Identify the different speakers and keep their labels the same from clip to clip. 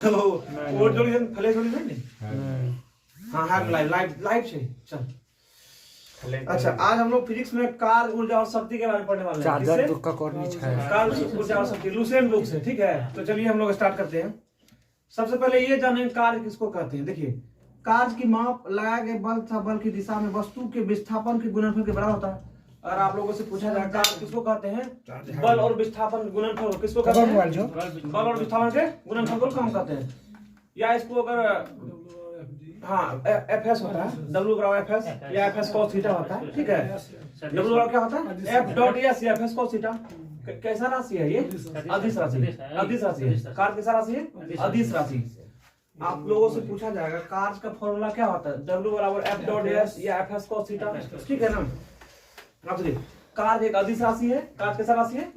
Speaker 1: तो और जोड़ी फले जोड़ी नहीं हाँ हाँ लाइव लाइव लाइव से चल। अच्छा आज हम लोग फिजिक्स में कार्य ऊर्जा और शक्ति के बारे में पढ़ने वाले हैं।
Speaker 2: चार्जर दुक्का कॉर्निच है
Speaker 1: कार्य ऊर्जा और शक्ति लुसेंट बुक से, ठीक है। तो चलिए हम लोग स्टार्ट करते हैं। सबसे पहले ये जानें कार्य किसको कहते हैं। देखिए कार्य की माप लगाए गए बल तथा बल की दिशा में वस्तु के विस्थापन के गुणनफल के बराबर होता है। अगर आप लोगों से पूछा जाए कार्य किसको कहते हैं, बल और विस्थापन गुणनफल किसको कहते हैं, बल और विस्थापन के गुणनफल को हम कहते हैं। या इसको अगर हाँ एफ एस होता है, डब्ल्यू बराबर एफ एस या एफ एस कॉस थीटा होता है, ठीक है। डब्ल्यू बराबर क्या होता है, एफ डॉट एस या एफ एस कॉस थीटा। कैसा राशि है ये, अदिश राशि, अदिश राशि है। कार्य कैसा राशि है, अदिश राशि। आप लोगों से पूछा जाएगा कार्य का फॉर्मूला क्या होता है, डब्ल्यू बराबर एफ डॉट एस या एफ एस कॉस थीटा, ठीक है ना। आप देखिए कार्य एक अदिश राशि है। कार्य कैसा राशि है,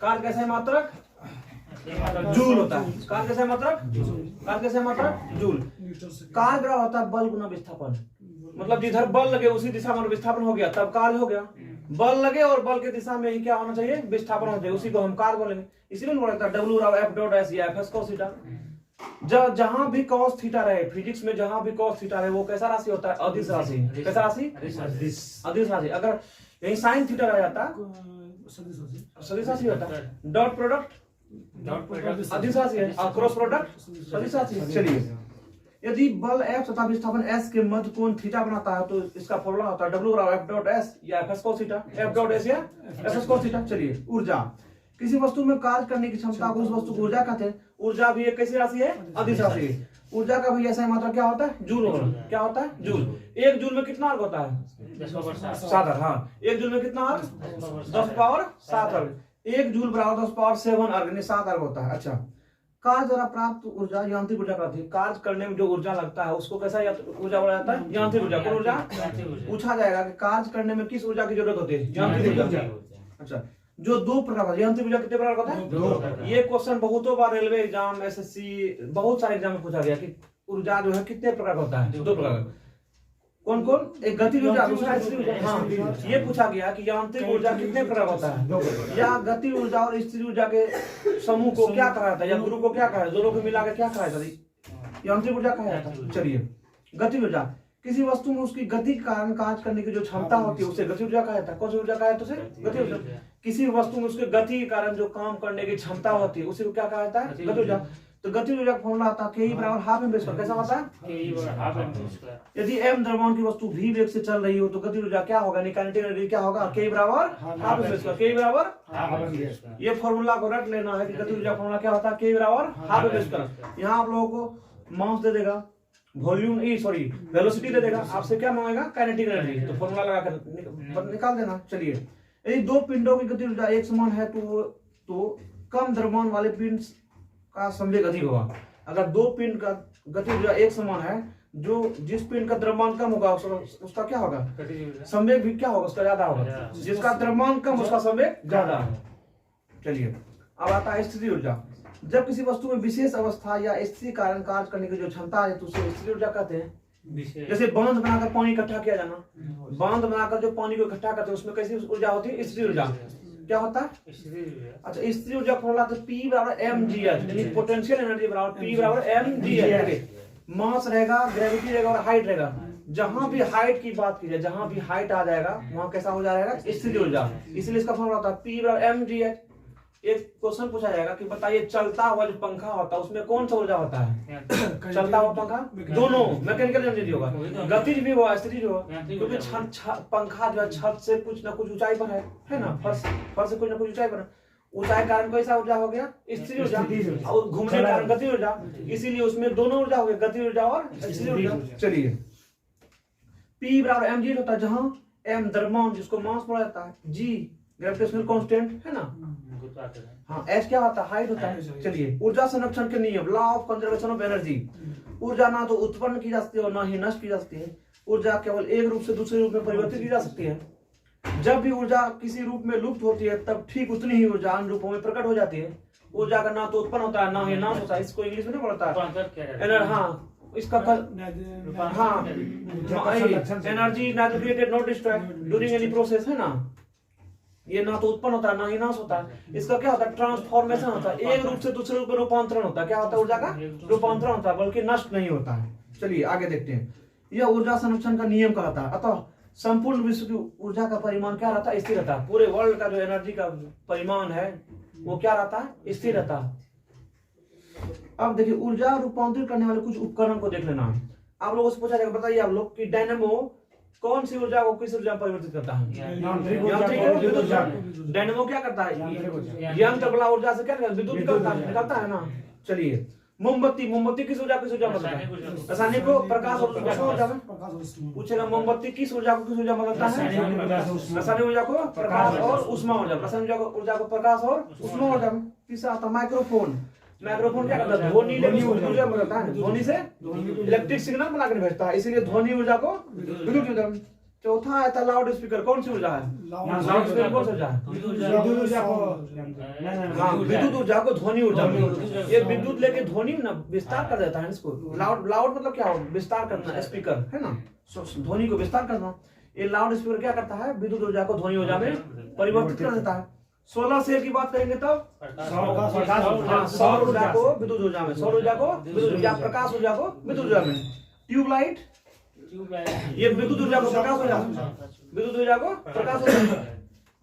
Speaker 1: कार्य कैसा है, मात्रक जूल होता है। कार्य कैसा है, मात्रक, कार्य कैसा है, मात्रक जूल। कार्य बराबर होता है बल गुना विस्थापन। मतलब जिधर बल लगे उसी दिशा में विस्थापन हो गया तब कार्य हो गया। बल लगे और बल के दिशा में ही क्या होना चाहिए, विस्थापन होना चाहिए, उसी को हम कार्य बोलेंगे। इसीलिए बोलता है डब्ल्यू बराबर एफ डॉट एस या एफ एस कॉस थीटा। जहां भी कॉस थीटा रहे फिजिक्स में, जहां भी कॉस थीटा रहे वो कैसा राशि होता है, अदिश राशि। कैसा राशि, अदिश राशि। अगर यही साइन थीटा रह जाता सदिश राशि होता है। डॉट प्रोडक्ट अदिश राशि है और क्रॉस प्रोडक्ट सदिश राशि है। चलिए यदि बल F तथा विस्थापन S के मध्य कोण थीटा बनाता है तो इसका फॉर्मूला होता है डब्ल्यू बराबर एफ डॉट एस या F S cos theta, F dot S या एफ एस कॉस थीटा। चलिए ऊर्जा, किसी वस्तु में कार्य करने की क्षमता को उस वस्तु को ऊर्जा कहते हैं। ऊर्जा भी एक कैसी राशि है, अदिश राशि है। ऊर्जा का भी ऐसा मात्रा क्या होता है, जूल होता। क्या होता है, जूल। एक जूल में कितना अर्ग होता है, 7 अर्ग। हाँ एक जूल में कितना अर्ग, 10 पावर 7 अर्ग। एक जूल बराबर 10 पावर 7 अर्ग, 7 अर्ग होता है। अच्छा कार्य द्वारा प्राप्त ऊर्जा यांत्रिक ऊर्जा कहलाती है। कार्य करने में जो ऊर्जा लगता है उसको कैसा ऊर्जा बोला जाता है, यांत्रिक ऊर्जा। कौन ऊर्जा, पूछा जाएगा कि कार्य करने में किस ऊर्जा की जरूरत होती है, यांत्रिक ऊर्जा। अच्छा जो 2 प्रकार, यांत्रिक ऊर्जा कितने प्रकार होता है, ये क्वेश्चन बहुतों बार रेलवे एग्जाम, एसएससी, बहुत सारे एग्जाम में पूछा गया कि ऊर्जा जो है कितने प्रकार होता है, 2 प्रकार। कौन कौन, एक गतिज ऊर्जा, दूसरा स्थिर ऊर्जा। हाँ ये पूछा गया कि यांत्रिक ऊर्जा कितने प्रकार होता है, या गति ऊर्जा और स्थिर ऊर्जा के समूह को क्या कहा जाता है, या गुरु को क्या कहा है, दोनों को मिला के क्या कहा जाता है, यांत्रिक ऊर्जा कहा जाता है। चलिए गति ऊर्जा, किसी वस्तु में उसकी गति के कारण कार्य करने की जो क्षमता होती है उसे गति ऊर्जा कहा जाता है। कौन सी ऊर्जा कहा जाता है, गति ऊर्जा। किसी वस्तु में उसके गति के कारण जो काम करने की क्षमता होती है उसे क्या कहा जाता है, गति ऊर्जा। तो गति ऊर्जा का फॉर्मूला आता है के बराबर हाफ एम स्क्वायर। कैसा होता है, यदि m द्रव्यमान की वस्तु v वेग से चल रही हो तो गति ऊर्जा क्या होगा, काइनेटिक एनर्जी क्या होगा, के बराबर हाफ एम स्क्वायर। के बराबर, ये फॉर्मूला को रट लेना है कि गति ऊर्जा फॉर्मूला क्या होता है, के बराबर हाफ एम स्क्वायर। यहाँ आप लोगों को मास दे देगा, वॉल्यूम वेलोसिटी दे देगा, आपसे क्या मांगेगा, काइनेटिक एनर्जी। तो फॉर्मूला लगाकर निकाल देना। चलिए यदि 2 पिंडों की गति ऊर्जा एक समान है तो कम द्रव्यमान वाले पिंड का संवेग अधिक होगा। अगर 2 पिंड का गति ऊर्जा एक समान है, जो जिस पिंड का द्रव्यमान कम होगा उसका क्या होगा, संवेग भी क्या होगा, उसका ज्यादा होगा। जिसका द्रव्यमान कम उसका संवेग ज्यादा है। चलिए अब आता है स्थिति ऊर्जा। जब किसी वस्तु में विशेष अवस्था या स्थिति कारण कार्य करने की जो क्षमता है तो उसे स्थिति ऊर्जा कहते हैं। जैसे बांध बनाकर पानी इकट्ठा किया जाना, बांध बनाकर जो पानी को इकट्ठा करते हैं उसमें कैसी ऊर्जा होती है, स्थिति ऊर्जा। क्या होता है, अच्छा स्थिति ऊर्जा फॉर्मूला तो P बराबर mgh, यानी पोटेंशियल एनर्जी बराबर P बराबर mgh। मास रहेगा, ग्रेविटी रहेगा और हाइट रहेगा। जहां भी हाइट की बात की जाए, जहां भी हाइट आ जाएगा वहां कैसा हो जाएगा, स्थिति ऊर्जा। इसलिए इसका फॉर्मूला होता है P बराबर mgh। एक क्वेश्चन पूछा जाएगा कि बताइए चलता हुआ जो पंखा होता है उसमें कौन सा ऊर्जा होता है, चलता हुआ पंखा, दोनों मैकेनिकल एनर्जी होगा, गतिज भी होगा, स्थितिज होगा। क्योंकि पंखा जो है छत से कुछ ना कुछ ऊंचाई पर है ना, फर्श से कुछ ना कुछ ऊंचाई पर है। ऊंचाई कारण कैसा ऊर्जा हो गया, स्थिर ऊर्जा, और घूमने के कारण गति ऊर्जा। इसीलिए उसमें दोनों ऊर्जा हो गया, गति ऊर्जा और स्थिर ऊर्जा। चलिए P बराबर mg होता है, जहां m द्रव्यमान जिसको मास बोला जाता है, g ग्रेविटेशनल कांस्टेंट है ना, हाँ एच क्या होता है, हाइट होता है। चलिए ऊर्जा संरक्षण के नियम, law of conservation of energy. ऊर्जा ना तो उत्पन्न की जा सकती है और ना ही नष्ट की जा सकती है। ऊर्जा केवल एक रूप से दूसरे रूप में परिवर्तित की जा सकती है। जब भी ऊर्जा किसी रूप में लुप्त होती है तब ठीक उतनी ही ऊर्जा अन्य रूपों में प्रकट हो जाती है। ऊर्जा का ना तो उत्पन्न होता है ना ही नाश होता है। इसको इंग्लिश में नहीं पढ़ता है, हाँ इसका हाँ energy neither created nor destroyed during any process है ना। ये ना तो उत्पन्न होता है ना ही नाश होता है। इसका क्या होता है, ट्रांसफॉर्मेशन होता है, एक रूप से दूसरे रूप में रूपांतरण होता है। क्या होता है, ऊर्जा का रूपांतरण होता है, बल्कि नष्ट नहीं होता है। चलिए आगे देखते हैं, यह ऊर्जा संरक्षण का नियम कहलाता है। अतः संपूर्ण विश्व की ऊर्जा का परिमाण क्या रहता है, स्थिर रहता है। पूरे वर्ल्ड का जो एनर्जी का परिमाण है वो क्या रहता है, स्थिर रहता है। अब देखिए ऊर्जा रूपांतरित करने वाले कुछ उपकरण को देख लेना है। आप लोगों से पूछा जाएगा, बताइए आप लोग कि डायनेमो कौन सी ऊर्जा को किस ऊर्जा में परिवर्तित करता है, यांत्रिक ऊर्जा। डायनेमो क्या करता है, यंत्र वाला ऊर्जा से क्या विद्युत निकलता है ना। चलिए मोमबत्ती किस ऊर्जा बदलता है, रासायनिक को प्रकाश और ऊर्जा में पूछेगा। मोमबत्ती किस ऊर्जा को किस ऊर्जा में बदलता है, रासायनिक ऊर्जा को प्रकाश और ऊष्मा ऊर्जा, रासायनिक ऊर्जा को प्रकाश और ऊष्मा ऊर्जा में। तीसरा आता माइक्रोफोन क्या करता है, ध्वनि ऊर्जा में बदलता है, ध्वनि से इलेक्ट्रिक सिग्नल बना कर भेजता है, इसीलिए ध्वनि ऊर्जा को विद्युत ऊर्जा में। चौथा आता है लाउड स्पीकर, कौन सी ऊर्जा है, लाउड स्पीकर कौन सी ऊर्जा है, विद्युत ऊर्जा को ध्वनि ऊर्जा में। ये विद्युत लेके ध्वनि ना विस्तार कर देता है इसको। लाउड मतलब क्या हो, विस्तार करना, स्पीकर है ना, ध्वनि को विस्तार करना। ये लाउड स्पीकर क्या करता है, विद्युत ऊर्जा को ध्वनि ऊर्जा में परिवर्तित कर देता है। सोलर सेल की बात करेंगे तब सौर ऊर्जा को विद्युत ऊर्जा में, सौर ऊर्जा को विद्युत ऊर्जा, प्रकाश ऊर्जा को विद्युत ऊर्जा में। ट्यूबलाइट ये विद्युत ऊर्जा को प्रकाश ऊर्जा, विद्युत ऊर्जा को प्रकाश ऊर्जा।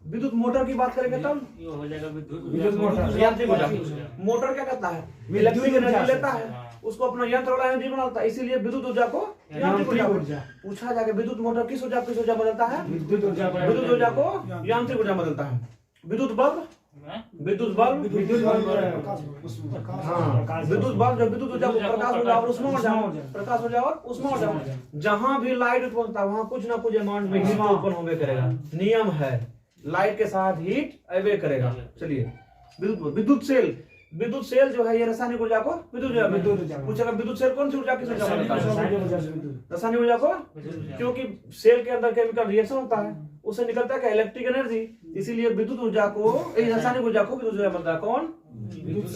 Speaker 1: विद्युत मोटर की बात करेंगे तब हो जाएगा विद्युत मोटर, यांत्रिक ऊर्जा। मोटर क्या करता है, इलेक्ट्रिक एनर्जी लेता है, उसको अपना यंत्र वाला एनर्जी बनाता है, इसीलिए विद्युत ऊर्जा को यांत्रिक ऊर्जा। पूछा जाएगा विद्युत मोटर किस ऊर्जा बदलता है, विद्युत ऊर्जा को यांत्रिक ऊर्जा बदलता है। विद्युत बल्ब हाँ विद्युत बल्ब जो विद्युत ऊर्जा को प्रकाश ऊर्जा और ऊष्मा ऊर्जा, प्रकाश ऊर्जा और ऊष्मा ऊर्जा। जहां भी लाइट उत्पन्न होता है वहां कुछ ना कुछ अमाउंट में हीट उत्पन्न होवे करेगा, नियम है, लाइट के साथ हीट अवे करेगा। चलिए विद्युत सेल जो है ये रासायनिक ऊर्जा को विद्युत ऊर्जा पूछेगा। विद्युत सेल कौन सी ऊर्जा किस ऊर्जा में, रासायनिक ऊर्जा को, क्योंकि सेल के अंदर केमिकल रिएक्शन होता है, उससे निकलता है इलेक्ट्रिक एनर्जी, इसीलिए विद्युत ऊर्जा को रासायनिक ऊर्जा को विद्युत ऊर्जा बनता है। कौन,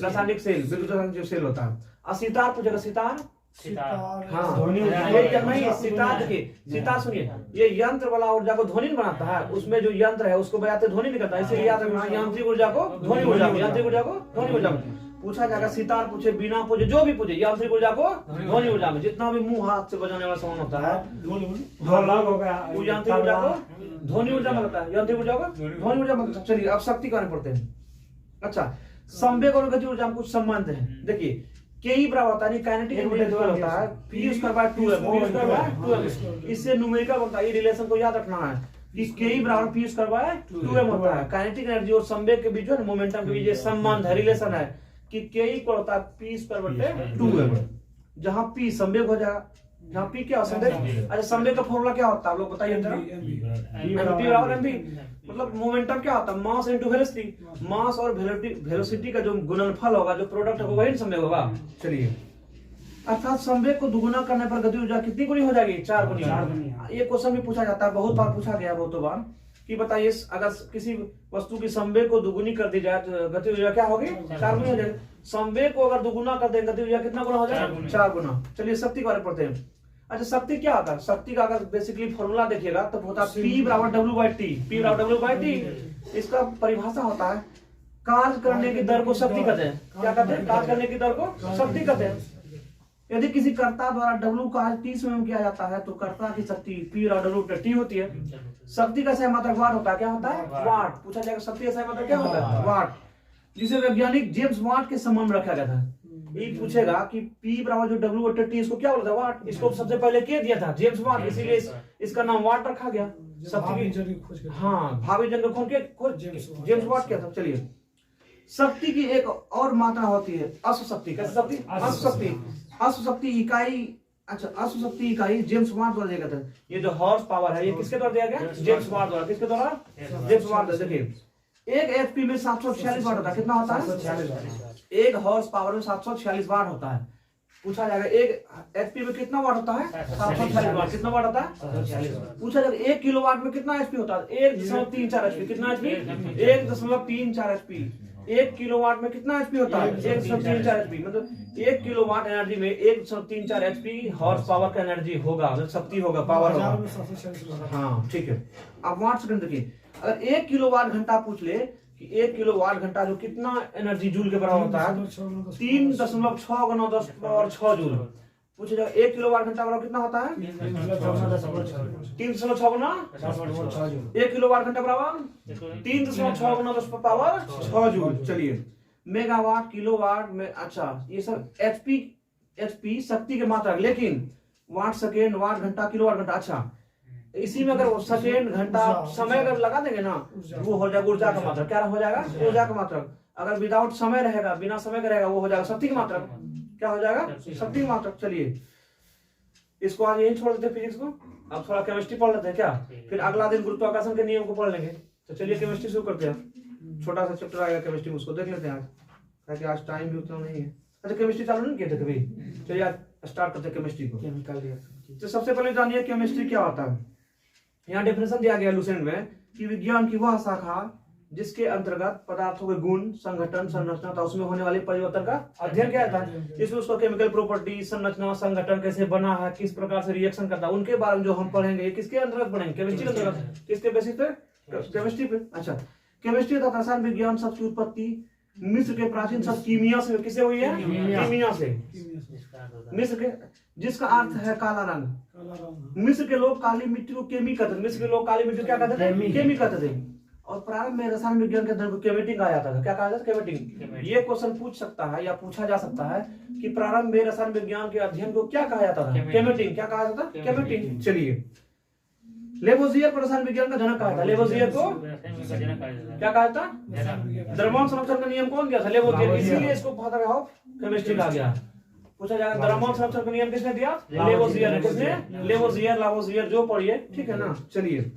Speaker 1: रासायनिक सेल, विद्युत जो सेल होता है। और सितार पूछेगा, सितार हाँ नहीं, सितार देखिए, सितार सुनिए, ये यंत्र वाला ऊर्जा को ध्वनि बनाता है, उसमें जो यंत्र है उसको बजाते ध्वनि निकलता है, इसलिए याद रखना यांत्रिक ऊर्जा को ध्वनि ऊर्जा, यांत्रिक ऊर्जा को ध्वनि ऊर्जा में। पूछा जाएगा सितार पूछे, बीना पूछे, जो भी पूछे, यांत्रिक ऊर्जा को ध्वनि ऊर्जा में। जितना भी मुंह हाथ से बजाने वाला सामान होता है वो यांत्रिक ऊर्जा को ध्वनि ऊर्जा में लगता है, यांत्रिक ऊर्जा को ध्वनि ऊर्जा में। चलिए अब शक्ति करने पड़ते हैं। अच्छा, संवेग और गति ऊर्जा में कुछ संबंध है। देखिए के बराबर होता है, काइनेटिक एनर्जी होता है P2m, इससे न्यूमेरिकल बनता है। ये रिलेशन को याद रखना है कि के बराबर P2m होता है। काइनेटिक एनर्जी और संवेग के बीच में मोमेंटम के बीच संबंध है, रिलेशन है कि के इक्वल होता है P2m, जहां P संवेग हो जाएगा, जहां P क्या संवेग। अच्छा, संवेग का फॉर्मूला क्या होता है आप लोग बताइए जरा। mv बराबर mv, मतलब मोमेंटम क्या होता है, मास इनटू वेलोसिटी। मास और वेलोसिटी का जो गुणनफल होगा, जो प्रोडक्ट होगा, वही संवेग होगा। चलिए, अर्थात संवेग को दुगुना करने पर गति ऊर्जा कितनी गुनी हो जाएगी, 4 गुनी। ये क्वेश्चन भी पूछा जाता है, बहुत बार पूछा गया, बहुत बार कि बताइए अगर किसी वस्तु की संवेग को दुगुनी कर दी जाए तो गति ऊर्जा क्या होगी, 4 गुनी हो जाएगी। संवेग को अगर दुगुना कर दें गति ऊर्जा कितना गुना हो जाएगा, 4 गुना। चलिए शक्ति के बारे में पढ़ते हैं। अच्छा, शक्ति क्या होता है, शक्ति का अगर बेसिकली फॉर्मूला देखिएगा तो होता है P बराबर W/T। P बराबर W/T, इसका परिभाषा होता है कार्य करने की दर को शक्ति कहते हैं। क्या कहते हैं, कार्य करने की दर को शक्ति कहते हैं। यदि किसी कर्ता द्वारा W का 30 में किया जाता है तो कर्ता की शक्ति P बराबर W/T होती है। शक्ति का सही मात्रक वाट होता है। क्या होता है, वाट। पूछा जाएगा शक्ति का सही मात्रक क्या होता है, वाट, जिसे वैज्ञानिक जेम्स वाट के संबंध में रखा गया था। ये पूछेगा कि P बराबर जो W/T इसको क्या बोलता है, वाट। इसको सबसे पहले क्या दिया था, जेम्स वाट, इसीलिए इसका नाम वाट रखा गया। शक्ति की हाँ भावी जन खोज के जेम्स वाट किया था। चलिए, शक्ति की एक और मात्रा होती है अश्वशक्ति। कैसे शक्ति, अश्वशक्ति। अश्वशक्ति इकाई, अच्छा अश्वशक्ति इकाई जेम्स वाट द्वारा दिया गया था। ये जो हॉर्स पावर है ये किसके द्वारा दिया गया, जेम्स वाट द्वारा। किसके द्वारा, जेम्स वाट द्वारा। देखिए 1 HP में 746 वाट होता है। कितना होता है, 1 हॉर्स पावर में 746 वाट होता है। पूछा जाएगा 1 HP में कितना वाट होता है, 746 वाट। कितना वाट होता है, पूछा जाएगा 1 किलोवाट में कितना HP होता है, 1.34 HP। कितना HP, 1.34 HP। 1 किलोवाट में कितना HP होता है, 1.34 HP। मतलब 1 किलोवाट एनर्जी में 1.34 HP हॉर्स पावर का एनर्जी होगा, मतलब शक्ति होगा, पावर होगा। हाँ ठीक है। अब वाट सेकंड देखिए, अगर 1 किलोवाट घंटा पूछ ले कि 1 किलोवाट घंटा जो कितना एनर्जी जूल के बराबर होता है 3.6 गुना 10 पावर 6 जूल पूछे जाएगा 1 किलोवाट घंटा बराबर कितना होता है 3.6 गुना 1 किलोवाट घंटा बराबर 3.6 गुना 10 पावर 6 जूल। चलिए मेगावाट किलोवाट में, अच्छा ये सब एचपी शक्ति के मात्रा, लेकिन वाट सेकेंड वाट घंटा किलोवाट घंटा, अच्छा इसी में अगर सेकेंड घंटा समय अगर लगा देंगे ना वो हो जाएगा ऊर्जा का मात्रा। क्या हो जाएगा ऊर्जा का मात्रा। अगर विदाउट समय रहेगा, बिना समय का रहेगा, वो हो जाएगा शक्ति की मात्रा। क्या हो जाएगा शक्ति की मात्रा। चलिए इसको आज यही छोड़ देते फिजिक्स को, अब थोड़ा केमिस्ट्री पढ़ लेते हैं क्या, फिर अगला दिन गुरुत्वाकर्षण के नियम को पढ़ लेंगे। तो चलिए केमिस्ट्री शुरू करते हैं, छोटा सा चैप्टर आएगा केमिस्ट्री में, उसको देख लेते हैं आज, ताकि आज टाइम भी उतना नहीं है। अच्छा केमिस्ट्री चालू नहीं किए थे कभी, चलिए आज स्टार्ट करते हैं केमिस्ट्री को। तो सबसे पहले जानिए केमिस्ट्री क्या होता है। यहाँ डेफिनेशन दिया गया लुसेंट में कि विज्ञान की वह शाखा जिसके अंतर्गत पदार्थों के गुण, संगठन, संरचना तथा उसमें होने वाले परिवर्तन का अध्ययन किया जाता है। इसमें उसका केमिकल प्रॉपर्टी, संरचना, संगठन कैसे बना है, किस प्रकार से रिएक्शन करता है, उनके बारे में जो हम पढ़ेंगे ये किसके अंतर्गत पढ़ेंगे, केमिस्ट्री के अंतर्गत। किसके बेसिस पे, केमिस्ट्री पे। अच्छा केमिस्ट्री तथा रसायन विज्ञान शब्द की उत्पत्ति मिस्र के प्राचीन शब्द कीमिया से किसे हुई है, कीमिया से। मिस्र के, जिसका अर्थ है काला रंग। मिस्र के लोग काली मिट्टी को केमी कहते थे। मिस्र के लोग काली मिट्टी को क्या कहते थे, केमी कहते थे। और प्रारंभ में रसायन विज्ञान के अध्ययन को केमेटिंग कहा जाता था। क्या कहा जाता है, केमेटिंग। ये क्वेश्चन पूछ सकता है या पूछा जा सकता है कि प्रारंभ में रसायन विज्ञान के अध्ययन को क्या कहा जाता था, केमेटिंग। क्या कहा जाता था, केमेटिंग। चलिए लेवोजियर को रसायन विज्ञान का जनक कहा था। लेवोजियर को क्या कहा था, द्रव्यमान संरक्षण का नियम कौन दिया था, लेवोजियर। इसीलिए इसको फादर ऑफ केमिस्ट्री कहा गया। पूछा जाएगा द्रव्यमान संरक्षण का नियम किसने दिया, लेवोजियर ने। किसने, लेवोजियर, लावोजियर, जो पढ़िए, ठीक है ना। चलिए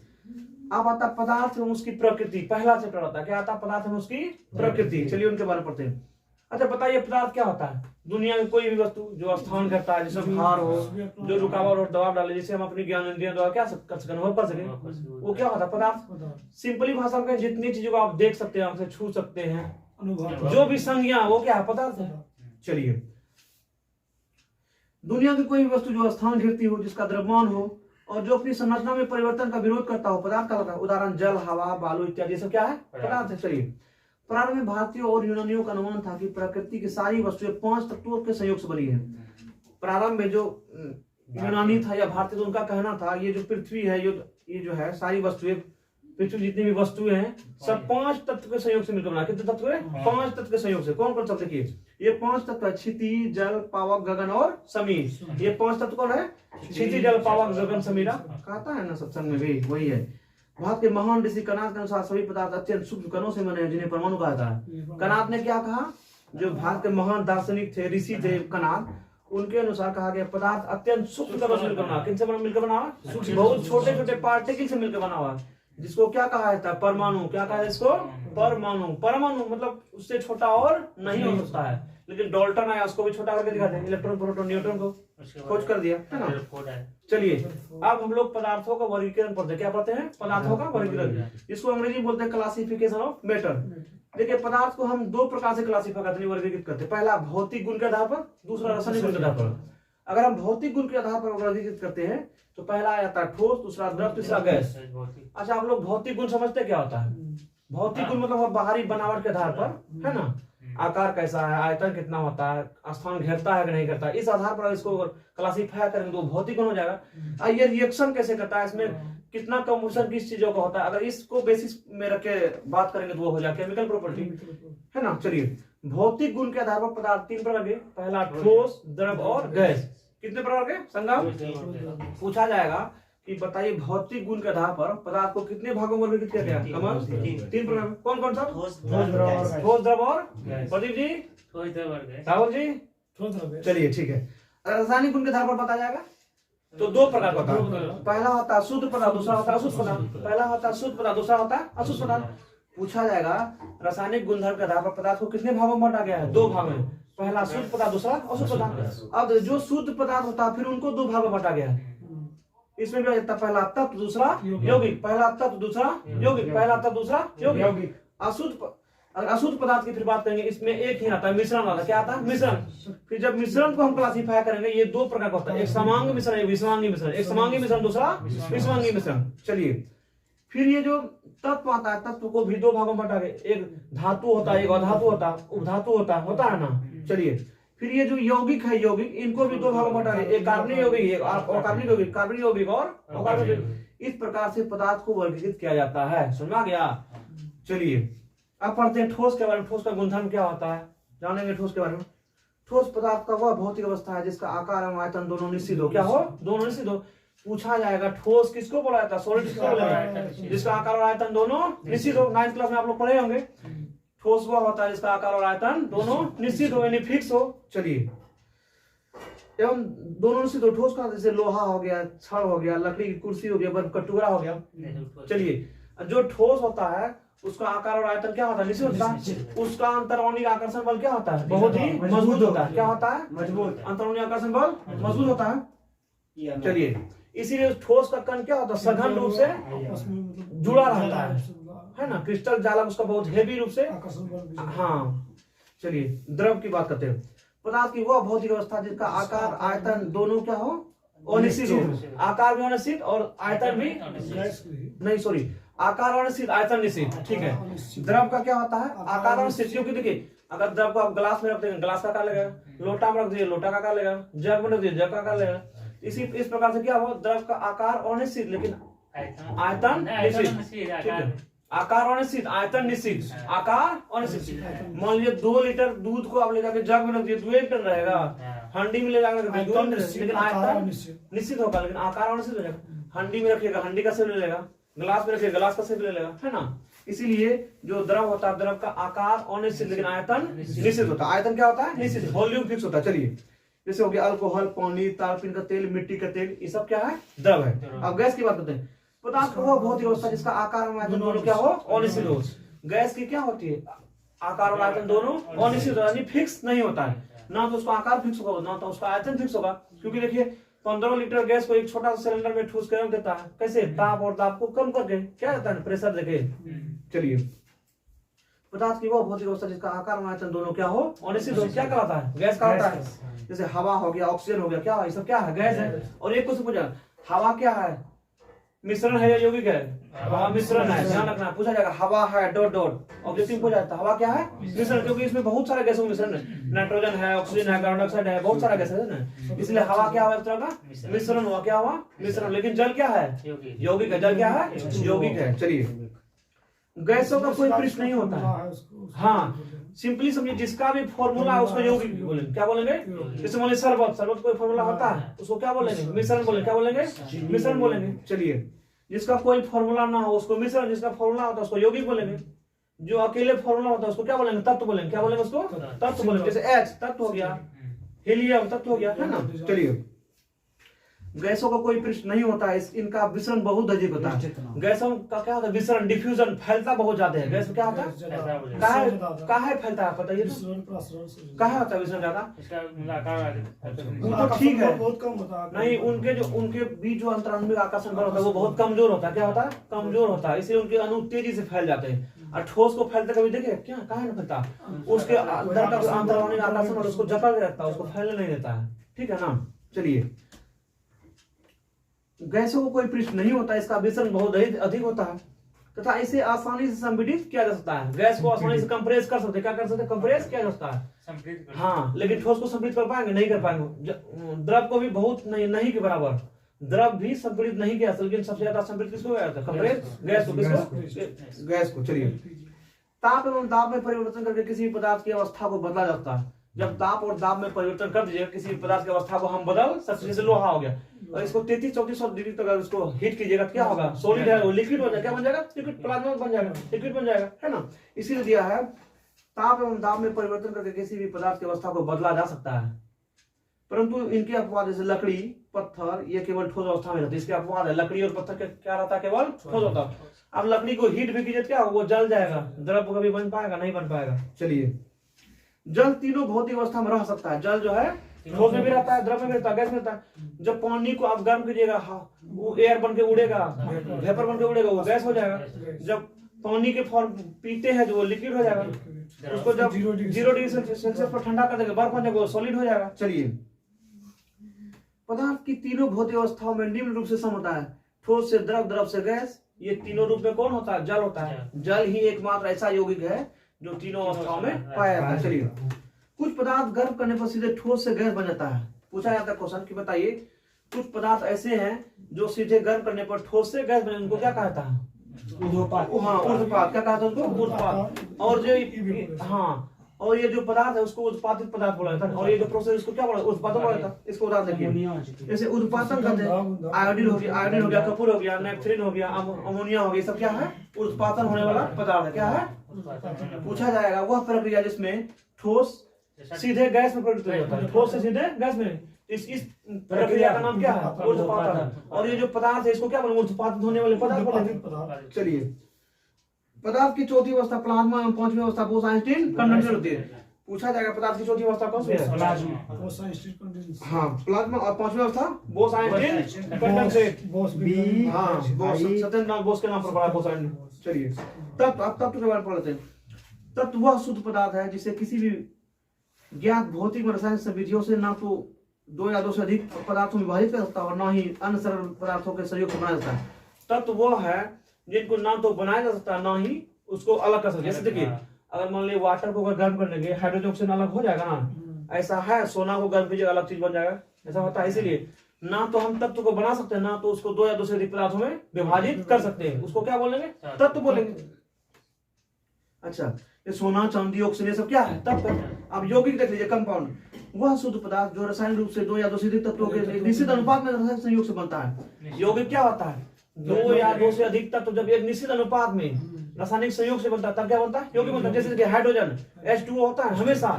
Speaker 1: अब आता पदार्थ एवं उसकी प्रकृति, पहला चैप्टर आता है। क्या आता है, पदार्थ एवं उसकी प्रकृति। चलिए उनके बारे में पढ़ते हैं। अच्छा बताइए पदार्थ क्या होता है। दुनिया में कोई भी वस्तु जो स्थान करता है, जैसे भार हो, जो रुकावट और दबाव डाले, जिसे हम अपनी ज्ञान इंद्रियों द्वारा क्या कर सकें, अनुभव कर सकें, वो क्या होता है, पदार्थ। सिंपली भाषा में जितनी चीजों को आप देख सकते हैं, आपसे छू सकते हैं, जो भी संज्ञा वो क्या है, पदार्थ है। चलिए दुनिया की कोई भी वस्तु जो स्थान घेरती हो, जिसका द्रव्यमान हो और जो अपनी संरचना में परिवर्तन का विरोध करता हो, पदार्थ का उदाहरण जल, हवा, बालू इत्यादि सब क्या है, पदार्थ है। चलिए प्रारंभ में भारतीयों और यूनानियों का अनुमान था कि प्रकृति की सारी वस्तुएं 5 तत्वों के संयोग से बनी है। प्रारंभ में जो यूनानी था या भारतीय, तो उनका कहना था ये जो पृथ्वी है, ये जो है सारी वस्तुएं, पृथ्वी जितनी भी वस्तुएं हैं सब 5 तत्व के संयोग से मिलकर बना। कितने तत्व है, 5 तत्व के संयोग से। कौन कौन सब देखिए, ये 5 तत्व है, क्षिति, जल, पावक, गगन और समीर। ये 5 तत्व कौन है, क्षिति, जल, पावक, गगन, समीरा। कहता है ना सत्संग में भी, वही है। भारत के महान ऋषि कनाद के अनुसार सभी पदार्थ अत्यंत सूक्ष्म कणों से बने हैं, जिन्हें परमाणु कहा जाता है। कनाद ने क्या कहा, जो भारत के महान दार्शनिक थे, ऋषि थे कनाद, उनके अनुसार कहा गया पदार्थ अत्यंत सूक्ष्म कणों से मिलकर बना। किनसे मिलकर बना, बहुत छोटे छोटे पार्टिकल से मिलकर बना हुआ, जिसको क्या कहा जाता है, परमाणु। क्या कहा है इसको, परमाणु। परमाणु मतलब उससे छोटा और नहीं हो सकता है। लेकिन डाल्टन आया, उसको भी छोटा करके दिखाते हैं, इलेक्ट्रॉन, प्रोटॉन, न्यूट्रॉन को खोज कर दिया, है ना। चलिए अब हम लोग पदार्थों का वर्गीकरण पढ़ते हैं। क्या पढ़ते हैं, पदार्थों का वर्गीकरण। इसको अंग्रेजी बोलते हैं क्लासिफिकेशन ऑफ मैटर। देखिए पदार्थ को हम 2 प्रकार से क्लासिफाई करते हैं, वर्गीकृत करते हैं। पहला भौतिक गुण के आधार पर, दूसरा रासायनिक गुण के आधार पर। अगर हम भौतिक गुण के आधार पर वर्गीकृत करते हैं तो पहला आता है ठोस, दूसरा द्रव, तीसरा गैस। अच्छा आप लोग भौतिक गुण समझते क्या होता है, भौतिक गुण मतलब बाहरी बनावट के आधार पर, है ना। आकार कैसा है, आयतन कितना होता है, स्थान घेरता है कि नहीं घेरता, इस आधार पर इसको क्लासिफाई करेंगे तो भौतिक गुण हो जाएगा। ये रिएक्शन कैसे करता है, इसमें कितना कंबशन किस चीजों का होता है, अगर इसको बेसिस में रख के बात करेंगे तो वो हो जाएगा केमिकल प्रॉपर्टी, है ना। चलिए भौतिक गुण के आधार पर पदार्थ 3 प्रकार के, पहला ठोस, द्रव और गैस। कितने प्रकार के संगम पूछा जाएगा कि बताइए भौतिक गुण के आधार पर पदार्थ को कितने भागों में वर्गीकृत किया गया, कमल 3 प्रकार। कौन कौन सा, ठोस, द्रव और प्रदीप जी, राहुल जी, चलिए ठीक है। रासायनिक गुण के आधार पर बताया जाएगा तो 2 प्रकार का होता है। पहला होता है शुद्ध पदार्थ, दूसरा होता है अशुद्ध पदार्थ। पहला होता है शुद्ध पदार्थ, दूसरा होता है अशुद्ध पदार्थ। पूछा जाएगा रासायनिक गुणधर्म के आधार पर पदार्थ को कितने भागों में बांटा गया है, 2 भाग में। पहला शुद्ध पदार्थ, दूसरा अशुद्ध पदार्थ। अब जो शुद्ध पदार्थ होता है फिर उनको 2 भागों में बांटा गया है। इसमें भी पहला तत्व, दूसरा यौगिक। पहला तत्व, दूसरा यौगिक। पहला तत्व, दूसरा यौगिक। अशुद्ध पदार्थ की फिर बात करेंगे, इसमें एक ही आता है, मिश्रण आता है। क्या आता है, मिश्रण। फिर जब मिश्रण को हम क्लासिफाई करेंगे, ये 2 प्रकार का होता है, एक समांगी मिश्रण, एक विषमांगी मिश्रण। एक समांगी मिश्रण, दूसरा विषमांगी मिश्रण। चलिए फिर ये जो तत्व आता है, तत्व को भी दो भागों में बांटा गया, एक धातु होता है, एक अधातु होता है, उपधातु होता है ना। चलिए फिर ये जो यौगिक है, यौगिक इनको भी दो भागों में बांटा गया, एक कार्बनिक यौगिक, एक अकार्बनिक यौगिक, कार्बनिक यौगिक और अकार्बनिक यौगिक। इस प्रकार से पदार्थ को वर्गीकृत किया जाता है। समझ में आ गया? चलिए अब पढ़ते हैं ठोस के बारे में। ठोस का गुणधर्म क्या होता है, जानेंगे ठोस के बारे में। ठोस पदार्थ का वह भौतिक अवस्था है जिसका आकार एवं आयतन दोनों निश्चित हो। क्या हो? दोनों निश्चित हो। पूछा जाएगा ठोस किसको बोला जाता है, सॉलिड किसको बोला जाता है? जिसका आकार और आयतन दोनों निश्चित हो। 9th क्लास में आप लोग पढ़े होंगे। ठोस वह होता है जिसका आकार और आयतन दोनों निश्चित हो, यानी फिक्स हो। चलिए एवं दोनों निश्चित हो। ठोस का जैसे लोहा हो गया, छड़ हो गया, लकड़ी की कुर्सी हो गया, बर्फ का टुकड़ा हो गया। चलिए जो ठोस होता है उसका आकार और आयतन क्या होता है, निश्चित होता है। उसका अंतर्वाणी आकर्षण बल क्या होता है, बहुत ही मजबूत होता है। क्या होता है? मजबूत। अंतर्वाणी आकर्षण बल मजबूत होता है। चलिए इसीलिए ठोस का कण क्या होता है, सघन रूप से जुड़ा रहता है ना। क्रिस्टल जालक उसका बहुत हेवी रूप से। हाँ चलिए द्रव की बात करते हैं। पदार्थ की वह भौतिक अवस्था जिसका आकार आयतन दोनों क्या हो, अनिश्चित हो। आकार भी अनिश्चित और आयतन भी नहीं, सॉरी, आकार अनिश्चित आयतन निश्चित। ठीक है। द्रव का क्या होता है, आकार अनिश्चित। क्योंकि देखिए अगर द्रव को आप ग्लास में रख देंगे, ग्लास का आकार लगेगा। लोटा में रख दीजिए, लोटा का आकार लगेगा। जग में रख दीजिए, जग का आकार लगेगा। इस प्रकार से क्या हो, द्रव का आकार अनिश्चित लेकिन आयतन निश्चित। आकार अनिश्चित, आयतन निश्चित, आकार अनिश्चित। मान लीजिए 2 लीटर दूध को आप ले जाके जग में रख दिए, 2 लीटर रहेगा। हंडी में ले जाकर लेकिन आयतन निश्चित होगा, लेकिन आकार अनिश्चित हो जाएगा। हंडी में रखिएगा, हंडी का शेप ले लेगा। ग्लास में रखिए, ग्लास का शेप ले लेगा, है ना। इसीलिए जो द्रव होता है, द्रव का आकार अनिश्चित लेकिन आयतन निश्चित होता है। आयतन क्या होता है, निश्चित। वॉल्यूम फिक्स होता है। चलिए जैसे हो गया अल्कोहल, पानी, तारपीन का तेल, मिट्टी का तेल, ये सब क्या है, द्रव है। अब गैस की बात करते हैं। पदार्थ का वो भौतिक अवस्था जिसका आकार और आयतन दोनों क्या हो, अनिश्चित हो। गैस की क्या होती है, आकार और आयतन दोनों अनिश्चित होता है, फिक्स नहीं होता है। ना तो उसका आकार फिक्स होगा, ना तो उसका आयतन फिक्स होगा। क्योंकि देखिए 15 लीटर गैस को एक छोटा सा सिलेंडर में ठूस कर रख देता है। कैसे? ताप और दाब को कम करके। क्या रहता है, प्रेशर देके। चलिए पदार्थ की वो भौतिक अवस्था जिसका आकार और आयतन दोनों क्या हो, अनिश्चित हो, क्या कहलाता है, गैस का होता है। जैसे हवा हो गया, ऑक्सीजन हो गया, क्या है, ये सब क्या है, गैस है। और एक क्वेश्चन पूछा, हवा क्या है, मिश्रण है या यौगिक है? हवा मिश्रण है, ध्यान रखना। पूछा जाएगा हवा है डॉट डॉट, ऑब्जेक्टिव पूछा जाता है हवा क्या है, मिश्रण। क्योंकि इसमें बहुत सारे गैसों का मिश्रण है, नाइट्रोजन है, ऑक्सीजन है, कार्बन डाइऑक्साइड है, बहुत सारा गैस है ना। इसलिए हवा क्या हुआ, एक तरह का मिश्रण हुआ। क्या हुआ, मिश्रण। लेकिन जल क्या है, यौगिक है। जल क्या है, यौगिक है। चलिए गैसों का कोई पृष्ठ नहीं होता है। हाँ सिंपली समझिए, जिसका भी फॉर्मूला है उसको यौगिक बोलेंगे। क्या बोलेंगे? जैसे मान लीजिए शरबत, शरबत कोई फॉर्मूला होता है, उसको क्या बोलेंगे, मिश्रण बोलेंगे। क्या बोलेंगे, मिश्रण बोलेंगे। चलिए जिसका कोई फॉर्मूला ना हो उसको मिश्रण, जिसका फॉर्मूला होता है उसको यौगिक बोलेंगे। जो अकेले फॉर्मूला होता है उसको क्या बोलेंगे, तत्व बोलेंगे। क्या बोलेंगे उसको, तत्व बोलेंगे। जैसे H तत्व हो गया, हीलियम तत्व हो गया, है ना। चलिए गैसों का कोई पृष्ठ नहीं होता है, इनका विसरण बहुत अधिक होता है। गैसों का क्या होता है, विसरण, डिफ्यूजन, फैलता बहुत ज्यादा है। गैस क्या होता है, काहे फैलता है, पता ये काहे होता है विसरण ज्यादा? तो ठीक है, बहुत कम होता है। नहीं, उनके बीच जो अंतराण्विक आकर्षण बल होता है वो बहुत कमजोर होता है। क्या होता है, कमजोर होता है। इसलिए उनके अणु तेजी से फैल जाते हैं। और ठोस को फैलते कभी देखे क्या, काहे नहीं फैलता, उसके अंदर का अंतराण्विक आकर्षण बल उसको जकड़ के रखता है, उसको फैलने नहीं देता है। ठीक है ना। चलिए गैसों को कोई पृष्ठ नहीं होता, इसका विसरण बहुत अधिक होता है तथा इसे आसानी से संपीड़ित किया जा सकता है। गैस को आसानी से कंप्रेस कर सकते हैं। क्या कर सकते हैं, कंप्रेस किया जा सकता है। हाँ लेकिन ठोस को संपीड़ित कर पाएंगे, नहीं कर पाएंगे। द्रव को भी बहुत नहीं के बराबर, द्रव भी संपीड़ित नहीं किया, लेकिन सबसे ज्यादा संपीड़ित किसको किया जाता है, कंप्रेस, गैस को। किसको, गैस को। चलिए ताप एवं दाब में परिवर्तन करके किसी पदार्थ की अवस्था को बदला जाता है। जब ताप और दाब में परिवर्तन कर दीजिएगा किसी पदार्थ की अवस्था को हम बदल सकते। जैसे लोहा हो गया और इसको 33-34 डिग्री तक अगर इसको हीट कीजिएगा क्या होगा, सॉलिड है वो लिक्विड हो जाएगा। क्या बन जाएगा, लिक्विड, प्लाज्मा बन जाएगा, लिक्विड बन जाएगा, है ना। इसीलिए दिया है ताप एवं दाब में परिवर्तन करके किसी भी पदार्थ की अवस्था को बदला जा सकता है। परंतु इनके अपवाद जैसे लकड़ी, पत्थर, ये केवल ठोस अवस्था में रहते हैं। इसके अपवाद है, लकड़ी और पत्थर क्या रहता है, केवल ठोस होता है। अब लकड़ी को हीट भी कीजिए क्या वो जल जाएगा, द्रव कभी बन पाएगा, नहीं बन पाएगा। चलिए जल तीनों भौतिक अवस्था में रह सकता है। जल जो है ठोस में भी रहता है, द्रव में भी रहता है, गैस में रहता है। जब पानी को आप गर्म कीजिएगा वो एयर बन के उड़ेगा, वेपर बन के उड़ेगा, वो गैस हो जाएगा। जब पानी के फॉर्म पीते हैं जो वो लिक्विड हो जाएगा। उसको जब 0 डिग्री सेल्सियस पर ठंडा कर देंगे, बर्फ बन जाएगा, वो सॉलिड हो जाएगा। चलिए पदार्थ की तीनों भौतिक अवस्थाओं में निम्न रूप से सम होता है, ठोस से द्रव, द्रव से गैस, ये तीनों रूप में कौन होता है? जल होता है। जल ही एकमात्र ऐसा यौगिक है जो तीनों अवस्थाओं में पाया जाता है। चलिए, कुछ पदार्थ गर्म करने पर सीधे ठोस से गैस बन जाता है। पूछा जाता है क्वेश्चन कि बताइए कुछ पदार्थ ऐसे हैं जो सीधे गर्म करने पर ठोस से गैस बने, उनको क्या कहता है? ऊर्ध्वपात। हाँ, ऊर्ध्वपात। क्या कहता है उनको? ऊर्ध्वपात। और जो हाँ, और ये जो पदार्थ है उसको उत्पादित पदार्थ बोला जाता है। और ये जो प्रोसेस इसको क्या बोला? उत्पादन बोला जाता है। इसको उदाहरण देखिए, जैसे उत्पादन करते हैं आयोडीन हो गया, कपूर हो गया, नेपथलीन हो गया, अमोनिया हो गया, सब क्या है? उत्पादन होने वाला पदार्थ है। क्या है? पूछा जाएगा वह प्रक्रिया जिसमें ठोस सीधे गैस में परिवर्तित होता है। ठोस से सीधे गैस में, इस प्रक्रिया का नाम क्या है? ऊर्ध्वपातन। और ये जो पदार्थ है इसको क्या बोलेंगे? ऊर्ध्वपातित होने वाले पदार्थ बोलेंगे। चलिए, पदार्थ की चौथी अवस्था प्लाज्मा एवं पांचवी अवस्था बोस-आइंस्टीन कंडेंसर होती है। पूछा जाएगा पदार्थ की चौथी अवस्था कौन सी है? प्लाज्मा। हाँ, प्लाज्मा। और पांचवी अवस्था बोस-आइंस्टीन कंडेंसर। हाँ, सत्येंद्रनाथ बोस के नाम पर पड़ा बोस-आइंस्टीन। चलिए, तत्व के बारे में पढ़ लेते हैं। तत्व वह शुद्ध पदार्थ है जिसे किसी भी ज्ञात भौतिक व रासायनिक विधियों से ना तो दो या दो से अधिक पदार्थों में विभाजित कर सकता है और ना ही अन्य सरल पदार्थों के सहयोग से बनाया जाता है। तत्व वो है जिनको ना तो बनाया जा सकता है ना ही उसको अलग कर सकते। जैसे देखिए, अगर मान लीजिए वाटर को गर्म करने के हाइड्रोजन ऑक्सीजन अलग हो जाएगा ना, ऐसा है। सोना को गर्म कीजिए अलग चीज बन जाएगा, ऐसा होता है। इसीलिए ना तो हम तत्व को बना सकते हैं ना तो उसको दो या दो से अधिक पदार्थों में विभाजित कर सकते हैं। उसको क्या बोलेंगे? तत्व बोलेंगे। अच्छा, ये सोना, चांदी, ऑक्सीजन सब क्या है? तत्व। अब यौगिक देख लीजिए, कंपाउंड वह शुद्ध पदार्थ जो रासायनिक रूप से दो या दो से अधिक तत्वों के एक निश्चित अनुपात में रासायनिक संयोग से बनता है। यौगिक क्या होता है? दो या दो से अधिक तत्व जब एक निश्चित अनुपात में रासायनिक संयोग से बनता है तब क्या बनता है? यौगिक बनता है। जैसे कि हाइड्रोजन H2O होता है हमेशा,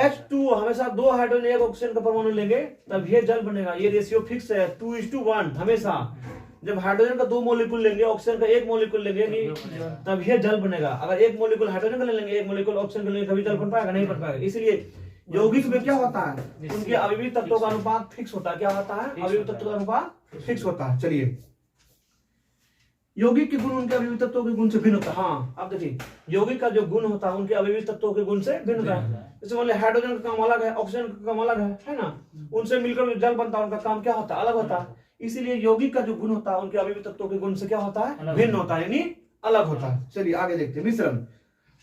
Speaker 1: H2O हमेशा दो हाइड्रोजन एक ऑक्सीजन का परमाणु लेंगे तब ये जल बनेगा। ये रेशियो फिक्स है 2:1 हमेशा। जब हाइड्रोजन का 2 मॉलिक्यूल लेंगे, ऑक्सीजन का 1 मॉलिक्यूल लेंगे तब ये जल बनेगा। अगर 1 मॉलिक्यूल हाइड्रोजन का ले लेंगे, 1 मॉलिक्यूल ऑक्सीजन का लेंगे, कभी जल बन पाएगा? नहीं बन पाएगा। इसलिए यौगिक में क्या होता है? उनके अवयवी तत्वों का अनुपात फिक्स होता है। क्या होता है? अवयवी तत्वों का अनुपात फिक्स होता है। चलिए, यौगिक के गुण उनके अवयवी तत्वों के गुण से भिन्न होता है। हाँ, अब देखिए, यौगिक का जो गुण होता है उनके अवयवी तत्वों के गुण से भिन्न होता है। जैसे मान लीजिए हाइड्रोजन का काम अलग है, ऑक्सीजन का काम अलग है ना? उनसे मिलकर जल बनता है, उनका काम क्या होता है? अलग होता है। इसीलिए यौगिक का जो गुण होता है उनके अवयवी तत्वों के गुण से क्या होता है? भिन्न होता है, यानी अलग होता है। चलिए आगे देखते हैं। मिश्रण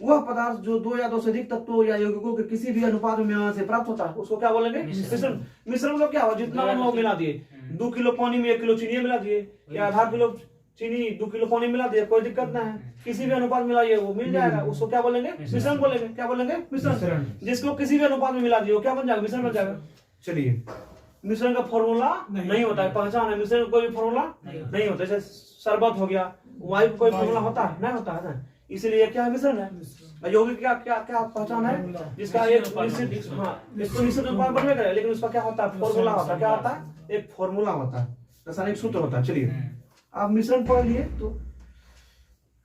Speaker 1: वह पदार्थ जो दो या दो से अधिक तत्वों या यौगिकों के किसी भी अनुपात में मिलाने से प्राप्त होता है, उसको क्या बोलेंगे? मिश्रण। मिश्रण का क्या हो? जितना हम मिला दिए, 2 किलो पानी में 1 किलो चीनी मिला दिए, या आधा किलो चीनी 2 किलो पानी मिला दिए, कोई दिक्कत ना है। किसी भी अनुपात मिलाइए वो मिल जाएगा, उसको क्या बोलेंगे? मिश्रण बोलेंगे। क्या बोलेंगे? मिश्रण। जिसको किसी भी अनुपात में मिला दिए वो क्या बन जाएगा? मिश्रण बन जाएगा। चलिए, मिश्रण का फॉर्मूला नहीं होता है, पहचान है। मिश्रण का कोई फॉर्मूला नहीं होता। जैसे शरबत हो गया, वायु का कोई फॉर्मूला होता है? नहीं होता है ना। इसलिए क्या है? मिश्रण है। यौगिक क्या क्या क्या पहचान है? जिसका एक निश्चित, हाँ, इसको निश्चित अनुपात बनने का है, लेकिन उसका क्या होता है? फॉर्मूला होता है। क्या होता है? एक फॉर्मूला होता है, रासायनिक सूत्र होता है। चलिए, आप मिश्रण पढ़ लिए तो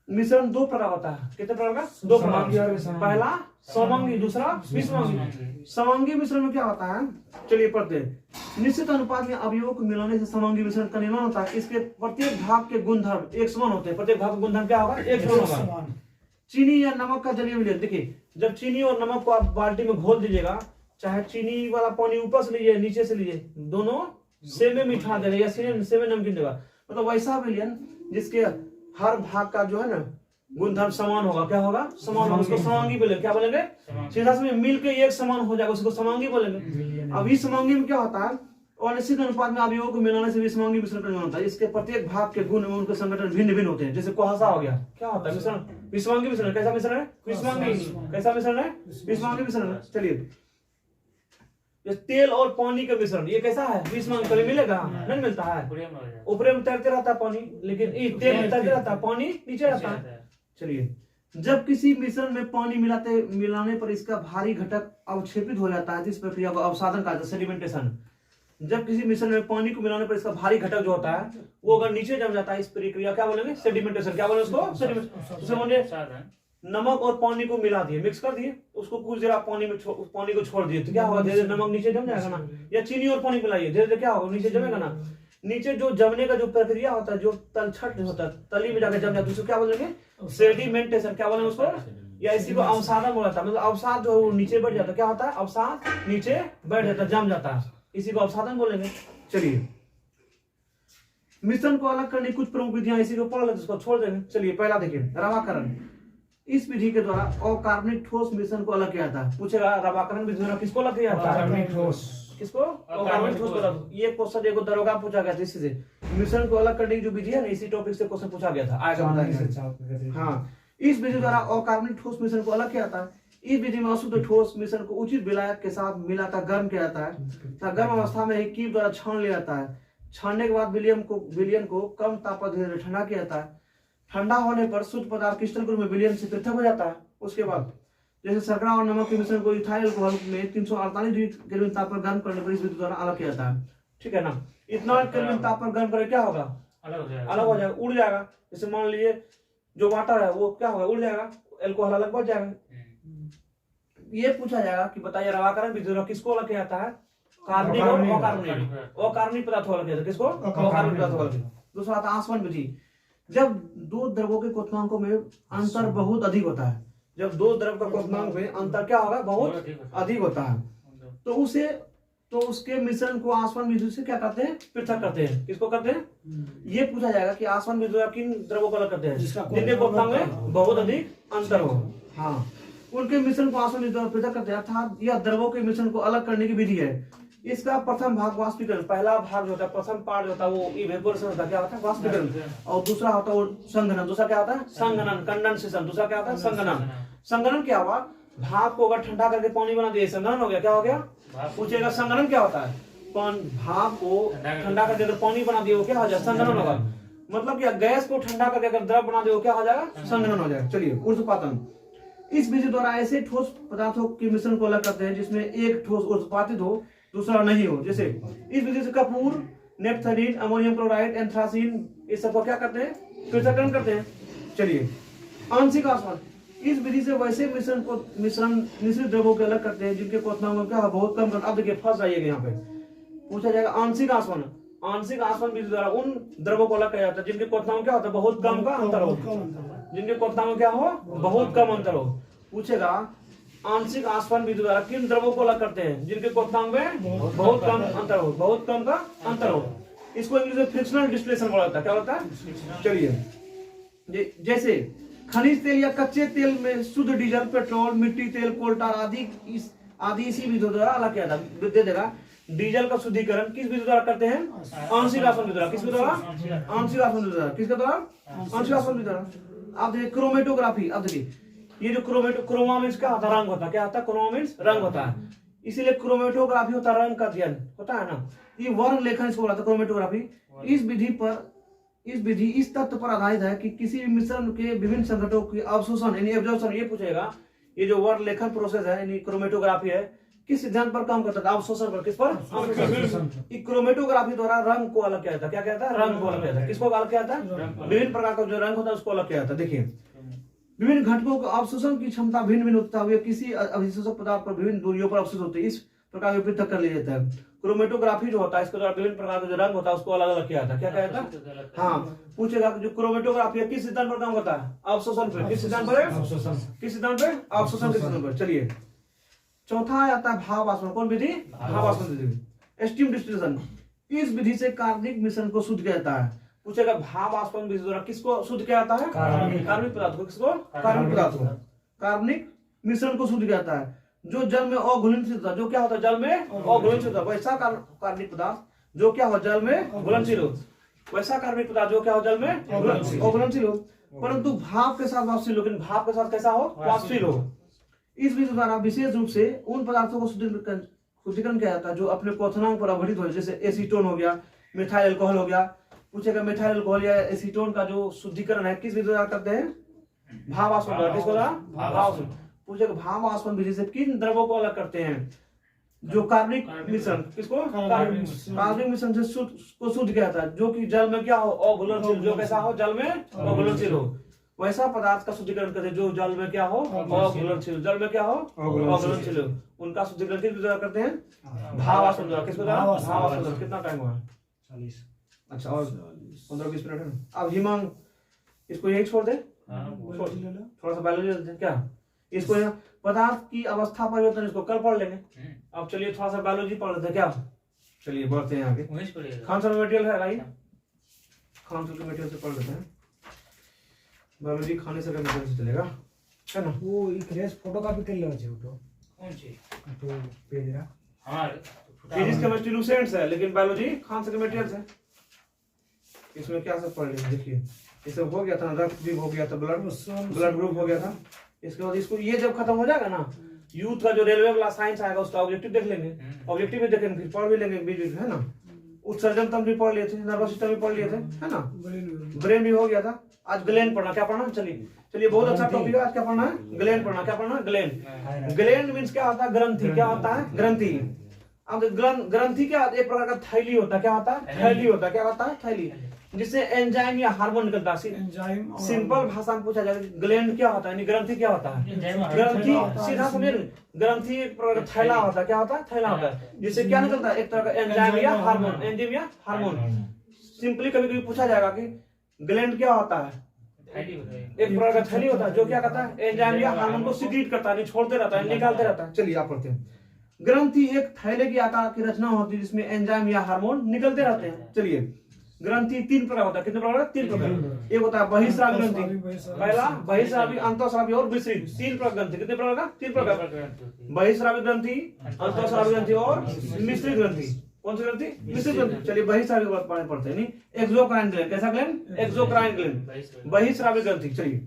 Speaker 1: मिश्रण 2 प्रकार होता है। कितने प्रकार का? 2 प्रकार। पहला समंगी, दूसरा विषमंगी। समंगी मिश्रण में क्या होता है? चलिए पढ़ते हैं। निश्चित अनुपात में अवयवों को मिलाने से समंगी मिश्रण का निर्माण होता है। इसके प्रत्येक भाग के गुणधर्म एक समान होते हैं। प्रत्येक भाग का गुणधर्म क्या होगा? एक समान होगा। चीनी या नमक का जलीय विलयन, देखिए, जब चीनी और नमक को आप बाल्टी में घोल दीजिएगा, चाहे चीनी वाला पानी ऊपर से लीजिए नीचे से लीजिए, दोनों सेम मीठा देगा या सेम नमकीन देगा। मतलब वैसा विलयन जिसके हर भाग का जो है ना गुणधर्म समान होगा। क्या होगा? समान होगा। उसको समांगी बोलेंगे। क्या बोलेंगे? सीधा समय मिलकर एक समान हो जाएगा, उसको समांगी बोलेंगे। अब इस समांगी में क्या होता है? और निश्चित अनुपात में अवयवों को मिलाने से भी समांगी मिश्रण का निर्माण होता है। इसके प्रत्येक भाग के गुण एवं उनके संगठन भिन्न भिन्न होते हैं। जैसे कुहासा हो गया, क्या होता है? मिश्रण, विषमांगी मिश्रण। कैसा मिश्रण है? विषमांगी। कैसा मिश्रण है? विषमांगी मिश्रण। चलिए, तेल और पानी का मिश्रण, ये कैसा है? विषमांगी। कभी मिलेगा? नहीं मिलता है। ऊपर में तैरते रहता है पानी, लेकिन ये तेल में तैरते रहता है, पानी नीचे रहता है। चलिए, जब किसी मिश्रण में पानी मिलाने पर इसका भारी घटक अवक्षेपित हो जाता है, इस प्रक्रिया को अवसादन कहा जाता है, सेडिमेंटेशन। जब किसी मिश्रण में पानी को मिलाने पर इसका भारी घटक जो होता है वो अगर नीचे जम जाता है, इस प्रक्रिया क्या बोलेंगे? सेडिमेंटेशन। क्या बोलेंगे उसको? सेडिमेंटेशन। नमक और पानी को मिला दिए, मिक्स कर दिए, उसको कुछ देर आप पानी को छोड़ दिए तो क्या होगा? धीरे धीरे नमक नीचे जम जाएगा ना। या चीनी और पानी मिलाइए, धीरे धीरे क्या होगा? नीचे जमेगा ना। नीचे जो जमने का जो प्रक्रिया होता है, जो तलछट होता है, तली में जाकर जम जाता है, उसको क्या बोलेंगे? सेडिमेंटेशन। क्या बोलेंगे उसको? या इसी को अवसादन बोला जाता है। मतलब अवसाद जो नीचे बढ़ जाता है, क्या होता है? अवसाद नीचे बढ़ जाता है, जम जाता है, इसी को अवसादन बोलेंगे। चलिए, मिश्रण को अलग करने की कुछ प्रमुख विधियां इसी को पढ़ लेते, इसको छोड़ देंगे। चलिए पहला देखिए रवाकरण। इस विधि के द्वारा अकार्बनिक ठोस मिश्रण को अलग किया जाता है। पूछेगा रवाकरण विधि द्वारा किसको अलग किया जाता है? किसको? अकार्बनिक ठोस को। ये क्वेश्चन एक दरोगा पूछा गया था इसी से, मिश्रण को अलग करने की जो विधि है ना, इसी टॉपिक से क्वेश्चन पूछा गया था, आएगा बताएंगे। हाँ, इस विधि द्वारा अकार्बनिक ठोस मिश्रण को अलग किया जाता है। इस विधि में अशुद्ध ठोस मिश्रण को उचित विलायक के साथ मिलाकर गर्म किया जाता है। गर्म अवस्था में एक कीप द्वारा छान लिया जाता है। छानने के बाद विलयन को कम ताप पर धीरे ठंडा किया जाता है। ठंडा होने पर शुद्ध पदार्थ क्रिस्टल के रूप में विलयन से पृथक हो जाता है। उसके बाद जैसे शर्करा और नमक के मिश्रण को इथाइल अल्कोहल में 348 डिग्री केल्विन ताप पर गर्म करने पर इस विधि द्वारा अलग किया जाता है। ठीक है ना? इतना केल्विन ताप पर गर्म करे क्या होगा? अलग हो जाएगा, उड़ जाएगा। जैसे मान लीजिए जो वाटर है वो क्या होगा? उड़ जाएगा, अल्कोहल अलग बढ़ जाएगा। ये पूछा जाएगा कि बताइए रवाकरण विधि द्वारा किसको अलग किया जाता है? कार्बनिक और अकार्बनिक। अकार्बनिक पदार्थ अलग किया जाता है। किसको? अकार्बनिक पदार्थ अलग। दूसरा आता आसवन विधि। जब दो द्रवों के क्वथनांकों में अंतर बहुत अधिक होता है, जब दो द्रव का क्वथनांक में अंतर क्या होगा? बहुत अधिक होता है, तो उसके मिश्रण को आसवन विधि से क्या करते हैं? पृथक करते हैं। किसको करते हैं? ये पूछा जाएगा कि आसवन विधि द्वारा किन द्रवों को अलग करते हैं? जिनके क्वथनांक में बहुत अधिक अंतर हो। हाँ, उनके मिश्रण को आसवन विधि द्वारा पृथक करते हैं, अर्थात यह द्रवों के मिश्रण को अलग करने की विधि है। इसका प्रथम भाग वाष्पीकरण, पहला भाग जो होता है, प्रथम पार्ट जो होता है वो इवेपोरेशन होता है। क्या होता है? वाष्पीकरण। और दूसरा होता है वो संघनन। दूसरा क्या होता है? संघनन, कंडेंसेशन। दूसरा क्या होता है? संघनन। संघनन क्या हुआ? भाप को अगर ठंडा करके पानी बना दिए, संघनन हो गया। क्या हो गया? पूछेगा संघनन क्या होता है? भाप को ठंडा करके अगर पानी बना दिए वो क्या हो जाएगा? संघनन होगा। मतलब कि गैस को ठंडा करके अगर द्रव बना दिए वो क्या हो जाएगा? संघनन हो जाएगा। चलिए ऊर्ध्वपातन। इस विधि द्वारा ऐसे ठोस पदार्थों के मिश्रण को अलग करते हैं जिसमें एक ठोस ऊर्ध्वपातित हो, दूसरा नहीं हो। जैसे इस विधि से कपूर, नेपथलीन, अमोनियम क्लोराइड, एंथ्रासीन, इस सब को क्या करते हैं? पृथक्करण करते हैं। चलिए आंशिक आसवन। इस विधि से वैसे मिश्रण मिश्रित द्रवों के अलग करते हैं जिनके क्वथनांक क्या बहुत कम। अब देखिए फंस जाइएगा यहाँ पे, पूछा जाएगा आंशिक आसवन। आंशिक आसवन विधि द्वारा उन द्रवों को अलग किया जाता है जिनके क्वथनांक क्या होता है? बहुत कम का अंतर हो। जिनके क्वथनांक क्या हो? बहुत कम अंतर हो। पूछेगा आंशिक आसवन विधि द्वारा किन द्रवों को अलग करते हैं जिनके क्वथनांक में बहुत कम अंतर हो, बहुत कम का अंतर हो। इसको इंग्लिश में फ्रिक्शनल डिस्टिलेशन बोला जाता है। क्या होता है? चलिए जैसे खनिज तेल या कच्चे तेल में शुद्ध डीजल, पेट्रोल, मिट्टी तेल, कोल्टार आदि इसी विधि द्वारा अलग किया जाता है। दे देगा डीजल का शुद्धिकरण किस विधि द्वारा करते हैं? आंशिक आसवन विधि द्वारा। किस विधि द्वारा? आंशिक आसवन विधि द्वारा। किसके द्वारा? आंशिक आसवन विधि द्वारा। आप देखिए क्रोमेटोग्राफी। अब देखिए ये जो क्रोमा मीन्स क्या होता है? रंग होता है। क्या होता है? क्रोमा मीन्स रंग होता है, इसीलिए क्रोमेटोग्राफी होता है रंग का अध्ययन होता है ना। ये वर्ण लेखन इसको बोला था क्रोमेटोग्राफी। इस विधि इस तथ्य पर आधारित है कि किसी भी मिश्रण के विभिन्न संघटकों की अवशोषण यानी एब्जॉर्प्शन। ये पूछेगा ये जो वर्ण लेखन प्रोसेस है यानी क्रोमेटोग्राफी है, किस सिद्धांत पर काम करता है? अवशोषण पर। किस पर? क्रोमेटोग्राफी द्वारा रंग को अलग किया जाता है। क्या कहता है? रंग को अलग किया जाता है। किसको अलग किया जाता है? विभिन्न प्रकार का जो रंग होता है उसको अलग किया जाता है। देखिए विभिन्न घटकों को अवशोषण की क्षमता भिन्न भिन्न होता है, किसी अधिशोषक पदार्थ पर विभिन्न दूरियों पर अवशोषित होते हैं, इस प्रकार पृथक कर लिया जाता है। क्रोमेटोग्राफी जो होता है इसके द्वारा विभिन्न प्रकार का जो रंग होता है उसको अलग अलग किया जाता है। क्या कहता है? हाँ, पूछेगा जो क्रोमेटोग्राफी है किस सिद्धांत पर काम करता है? अवशोषण पर। किस सिद्धांत पर? किस सिद्धांत पर? अवशोषण के सिद्धांत पर। चलिए चौथा आता है भाव आसवन। कौन विधि? भाव आसवन विधि। Steam distillation. इस विधि से कार्बनिक मिश्रण को शुद्ध किया जाता है। पूछेगा भाव आसवन विधि द्वारा किसको शुद्ध किया जाता है? कार्बनिक पदार्थ को। किसको? कार्बनिक पदार्थ को। कार्बनिक मिश्रण को शुद्ध किया जाता है जो जल में अघुलनशील होता है। जो क्या होता है? जल में अघुलनशील होता है। वैसा कार्बनिक पदार्थ जो क्या हो? जल में घुलनशील हो। वैसा कार्बनिक पदार्थ जो क्या हो? जल में अघुलनशील हो, परंतु भाप के साथ वाष्पशील हो। लेकिन भाप के साथ कैसा हो? वाष्पशील हो। इस विधि द्वारा विशेष रूप से उन पदार्थों को शुद्धिकरण किया जाता है जो अपने क्वथनांक पर अवहित हो, जैसे एसीटोन हो गया, मिथाइल अल्कोहल हो गया। पूछेगा मिथाइल अल्कोहल या एसीटोन का जो शुद्धिकरण है किस विधि द्वारा करते हैं? भाव आसवन द्वारा। किसको द्वारा? भाव। पूछेगा भाव आसवन विधि से किन द्रवों को अलग करते हैं जो कार्बनिक मिश्रण? किसको? कार्बनिक मिश्रण से शुद्ध किया जाता है जो कि जल में क्या हो? अघुलनशील। जो कैसा हो? जल में अघुलनशील हो। वैसा पदार्थ का शुद्धिकरण करते हैं जो जल में क्या हो? अघुलनशील। जल में क्या हो? अघुलनशील हो। उनका शुद्धिकरण किस द्वारा करते हैं? भाव आसवन द्वारा। किसको द्वारा? भाव आसवन द्वारा। कितना टाइम हुआ? 40। अच्छा और 15-20 मिनट है। अब हिमांग इसको यही छोड़ दे, थोड़ा सा बायोलॉजी लेते क्या इसको। पदार्थ की अवस्था परिवर्तन इसको कल पढ़ लेंगे। अब चलिए थोड़ा सा बायोलॉजी पढ़ लेते हैं क्या। चलिए बढ़ते हैं आगे। खान सर मटेरियल है भाई। खान सर के मटेरियल से पढ़ लेते हैं। बायोलॉजी खाने सर के मटेरियल से चलेगा, है ना।
Speaker 2: वो एक रेस फोटोकॉपी कर लेना चाहिए तो
Speaker 3: कौन सी
Speaker 2: तो पेज रहा
Speaker 3: हमारे
Speaker 1: फिजिक्स केमिस्ट्री लूसेंट्स है, लेकिन बायोलॉजी खान सर के मटेरियल है। इसमें क्या सब पढ़ लेंगे, देखिए ये सब हो गया था, रक्त भी हो गया था, ब्लड ग्रुप हो गया था। इसके बाद इसको ये जब खत्म हो जाएगा ना, यूथ का जो रेलवे वाला साइंस आएगा उसका ऑब्जेक्टिव देख लेंगे, ऑब्जेक्टिव में देखेंगे, फिर पढ़ भी लेंगे बीच बीच में, है ना। उत्सर्जन तंत्र भी पढ़ लिए थे, नर्वस सिस्टम भी पढ़ लिए थे, है ना। ब्रेन भी हो गया था। आज ग्लैंड पढ़ना, क्या पढ़ना, चलिए बहुत अच्छा टॉपिक है। आज क्या पढ़ना है, ग्लैंड पढ़ना। क्या पढ़ना, ग्लैंड। ग्लैंड मीन्स क्या होता है, ग्रंथि। क्या होता है, ग्रंथि। अब ग्रंथि क्या एक प्रकार का थैली होता है। क्या होता है, थैली होता है। क्या होता है, थैली, जिससे एंजाइम या हार्मोन निकलता है। सिंपल भाषा में पूछा जाए ग्लैंड क्या होता है, यानी ग्रंथि क्या होता है। ग्रंथि सीधा समझे, ग्रंथि एक प्रकार का थैला होता है। क्या होता है, थैला होता है, जिससे क्या निकलता है, एक तरह का एंजाइम या हार्मोन। एंजाइम या हार्मोन। सिंपली कभी कभी पूछा जाएगा कि ग्लैंड क्या होता है, एक प्रकार का थैली होता है जो क्या करता है, एंजाइम या हार्मोन को सीक्रेट करता है, छोड़ते रहता है, निकालते रहता है। चलिए आप पढ़ते हैं। ग्रंथि एक थैले की आकार की रचना होती है जिसमें एंजाइम या हार्मोन निकलते रहते हैं। चलिए ग्रंथि तीन प्रकार होता है। कितने प्रकार, तीन प्रकार। एक होता है बहिस्रावी ग्रंथि, पहला बहिस्रावी, अंतःस्रावी और मिश्रित। तीन प्रकार ग्रंथि, कितने प्रकार का, तीन प्रकार। बहिस्रावी ग्रंथि, अंतःस्रावी ग्रंथि और मिश्रित ग्रंथि। कौन सी ग्रंथि, मिश्रित ग्रंथि। चलिए बहिस्रावी की बात पढ़ते हैं, नहीं एक्सोक्राइन ग्लैंड। कैसा ग्लैंड, एक्सोक्राइन ग्लैंड, बहिस्रावी ग्रंथि। चलिए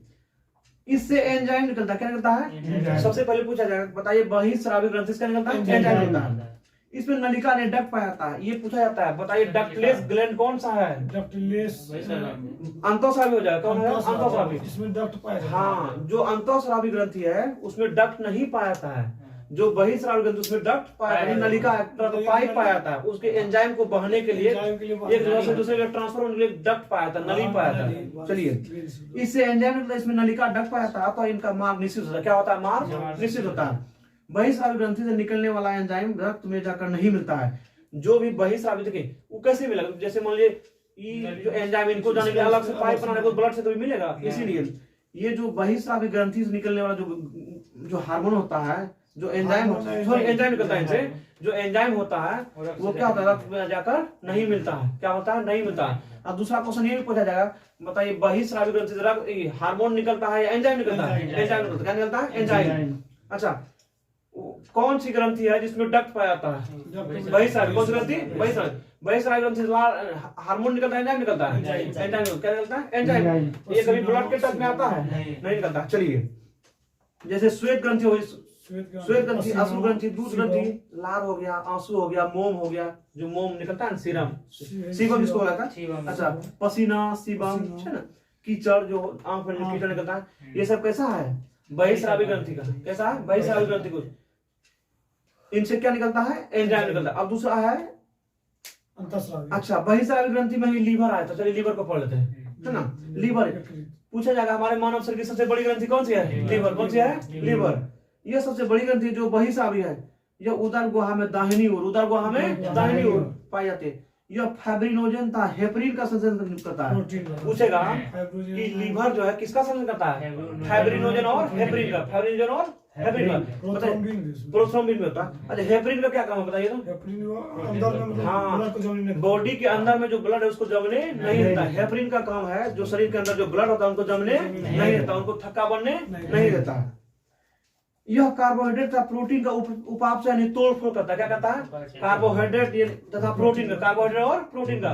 Speaker 1: इससे एंजाइम निकलता है। क्या निकलता है, सबसे पहले पूछा जाएगा, बताइए बहिस्रावी ग्रंथि से क्या निकलता है, एंजाइम निकलता है। इसमें नलिका ने डक्ट पाया जाता है, ये पूछा जाता है। बताइए डक्टलेस ग्लैंड कौन सा है,
Speaker 2: डक्टलेस
Speaker 1: अंतःस्रावी हो जाएगा। कौन है, अंतःस्रावी।
Speaker 2: इसमें डक्ट पाया जाता है।
Speaker 1: हाँ, जो अंतःस्रावी ग्रंथि है उसमें डक्ट नहीं पाया जाता है। जो बहिस्रावी ग्रंथि उसमें डक्ट पाया, नलिका पाइप पाया जाता है। उसके एंजाइम को बहने के लिए एक जगह से दूसरे जगह ट्रांसफर होने के लिए डक्ट पाया था, नली पाया था। चलिए इससे एंजाइम निकला, इसमें नलिका डक्ट पाया था, तो इनका मार्ग निश्चित होता है। क्या होता है, मार्ग निश्चित होता है। बहिस्रावी ग्रंथि से निकलने वाला एंजाइम रक्त में जाकर नहीं मिलता है। जो भी बहिस्रावी, देखिए वो कैसे मिलेगा, जैसे मान लीजिए जो एंजाइम इनको जाने के लिए अलग से पाइप बनाने को ब्लड से तो भी मिलेगा। इसीलिए ये जो बहिस्रावी ग्रंथि से निकलने वाला जो हार्मोन होता है, जो एंजाइम सॉरी एंजाइम निकलता है इनसे, जो एंजाइम होता है वो क्या होता है, रक्त में जाकर नहीं मिलता है। क्या होता है, नहीं मिलता है। अब दूसरा क्वेश्चन ये भी पूछा जाएगा, बताइए बहिस्रावी ग्रंथि से हार्मोन निकलता है या एंजाइम निकलता है, एंजाइम निकलता है। क्या निकलता है, एंजाइम। अच्छा कौन सी ग्रंथि है जिसमें डक्ट पाया जाता है, बहिस्रावी। कौन सी ग्रंथि, बहिस्रावी। बहिस्रावी ग्रंथि से हार्मोन निकलता है, एंजाइम निकलता है, एंजाइम। क्या निकलता है, एंजाइम। ये कभी ब्लड के टच में आता है, नहीं निकलता। चलिए जैसे श्वेत ग्रंथि हो, श्वेत ग्रंथि, अश्रु ग्रंथि, दूध ग्रंथि, लार हो गया, आंसू हो गया, मोम हो गया, जो मोम निकलता है सीरम, सीबम जिसको बोला था। अच्छा पसीना, सीबम, है ना, कीचड़ जो आंख में कीचड़ निकलता है, ये सब कैसा है, बहिस्रावी ग्रंथि का। कैसा है, बहिस्रावी ग्रंथि को, इनसे क्या निकलता है, एंजाइम निकलता है। अब दूसरा है
Speaker 2: अंतःस्रावी।
Speaker 1: अच्छा बहिस्रावी ग्रंथि में ही लीवर आया था। चलिए लीवर को पढ़ लेते हैं, है ना। लीवर पूछा जाएगा, हमारे मानव शरीर की सबसे बड़ी ग्रंथि कौन सी है, लीवर। कौन सी है, लीवर। यह सबसे बड़ी ग्रंथि जो बहिस्रावी है, यह उदर गुहा में दाहिनी ओर, उदर गुहा में दाहिनी ओर पाई जाती है। यह फाइब्रिनोजन था, हेपरिन का संश्लेषण करता है। पूछेगा कि लीवर जो है किसका संश्लेषण करता है, फाइब्रिनोजन और हेपरिन का, फाइब्रिनोजन और हेपरिन का, प्रोथ्रोम्बिन में होता है। अच्छा हेपरिन का क्या काम है बताइए तो, हाँ बॉडी के अंदर में जो ब्लड है उसको जमने नहीं देता। हेपरिन का काम है जो शरीर के अंदर जो ब्लड होता है उनको जमने नहीं देता, उनको थक्का बनने नहीं देता। यह कार्बोहाइड्रेट तथा प्रोटीन का उपाप से यानी तोड़ फोड़ करता है। क्या करता है, कार्बोहाइड्रेट तथा प्रोटीन का, कार्बोहाइड्रेट और प्रोटीन का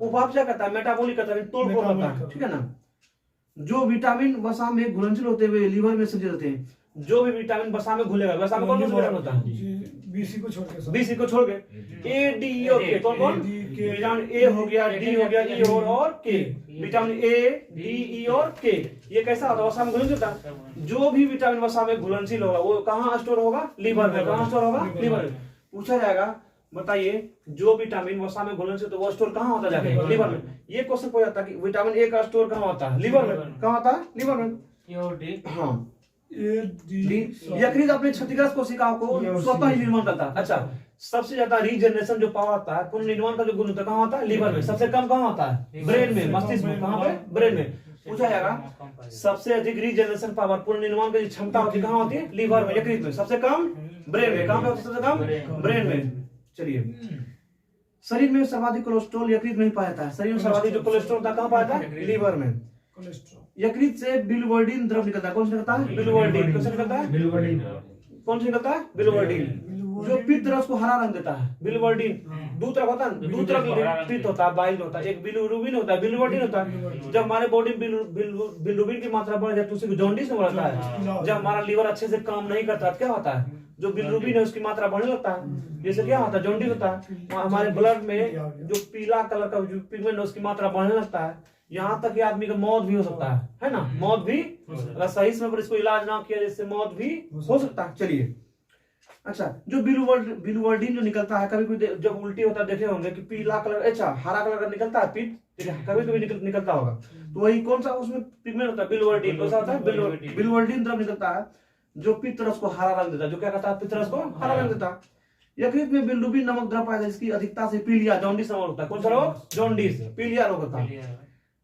Speaker 1: उपाप से करता है, मेटाबॉलिक करता है, तोड़ फोड़ करता है, ठीक है ना। जो विटामिन वसा में घुलनशील होते हुए लीवर में संचित होते हैं, जो भी विटामिन वसा में घुलेगा, वसा में कौन कौन सा विटामिन होता है,
Speaker 2: बीसी
Speaker 1: को छोड़ के ए डी ई और के, कौन कौन, विटामिन ए हो गया, डी हो गया, ई और के, विटामिन ए डी ई और के। ये कैसा होता है, वसा में घुलनशील होता है। जो भी विटामिन वसा में घुलनशील होगा वो कहाँ स्टोर होगा, लीवर में। कहाँ स्टोर होगा, लीवर में। पूछा जाएगा बताइए जो विटामिन वसा में घुलनशील तो वो स्टोर कहाँ होता है, लीवर में। ये क्वेश्चन पूछा जाता है कि विटामिन ए का स्टोर कहाँ होता है, लीवर में। कहाँ होता है, लीवर में। हाँ यकृत अपने क्षतिग्रस्त कोशिकाओं को स्वतः ही निर्माण करता है। अच्छा सबसे ज्यादा रीजनरेशन जो पावर होता है, पुनर्निर्माण का जो गुण होता है कहाँ होता है, लीवर में। सबसे कम कहाँ होता है, ब्रेन में, मस्तिष्क में। कहाँ पे, ब्रेन में। पूछा जाएगा सबसे अधिक रीजनरेशन पावर, पुनर्निर्माण की क्षमता होती है कहाँ होती है, लीवर में, यकृत में। सबसे कम ब्रेन में। कहाँ पे सबसे कम, ब्रेन में। चलिए शरीर में सर्वाधिक कोलेस्ट्रॉल यकृत में ही पाया जाता है। शरीर में सर्वाधिक जो कोलेस्ट्रॉल होता है कहाँ पाया जाता है? लीवर में।
Speaker 2: कोलेस्ट्रॉल।
Speaker 1: यकृत से बिलिवर्डिन द्रव निकलता है। कौन सा निकलता है? बिलिवर्डिन। कौन सा निकलता है?
Speaker 2: बिलिवर्डिन।
Speaker 1: कौन सा निकलता है? बिलिवर्डिन, जो पित्त रस को हरा रंग देता है। बिलिवर्डिन दो तरह होता है, दो तरह का पित्त होता है, बाइल होता है। एक बिलिरुबिन होता है, बिलिवर्डिन होता है। जब हमारे बॉडी में बिलिरुबिन की मात्रा बढ़ जाए तो उसी को जॉन्डिस में बढ़ता है। जब हमारा लीवर अच्छे से काम नहीं करता क्या होता है? जो बिलिरुबिन है उसकी मात्रा बढ़ने लगता है, जैसे क्या होता है? जॉन्डिस होता है। हमारे ब्लड में जो पीला कलर का जो पिगमेंट है उसकी मात्रा बढ़ने लगता है, यहाँ तक कि आदमी का मौत भी हो सकता है ना? मौत भी, अगर सही समय पर इसको इलाज ना किया जिससे मौत भी हो सकता है। चलिए, अच्छा, जो बिलिवर्डिन जो निकलता है, कभी कभी जब उल्टी होता है देखे होंगे कि पीला कलर, अच्छा हरा कलर का निकलता है पित्त, ठीक है, कभी कभी निकलता होगा। तो वही कौन सा उसमें पिगमेंट होता है? बिलिवर्डिन। कौन सा होता है? बिलिवर्डिन द्रव निकलता है जो पित्त रस को हरा रंग देता है। जो क्या कहता है? पित्त रस को हरा रंग देता है। यकृत में बिलिरुबिन नामक द्रव पाया जाता है, जिसकी अधिकता से पीलिया जॉन्डिस होता है। कौन सा रोग? जॉन्डिस, पीलिया रोग होता है।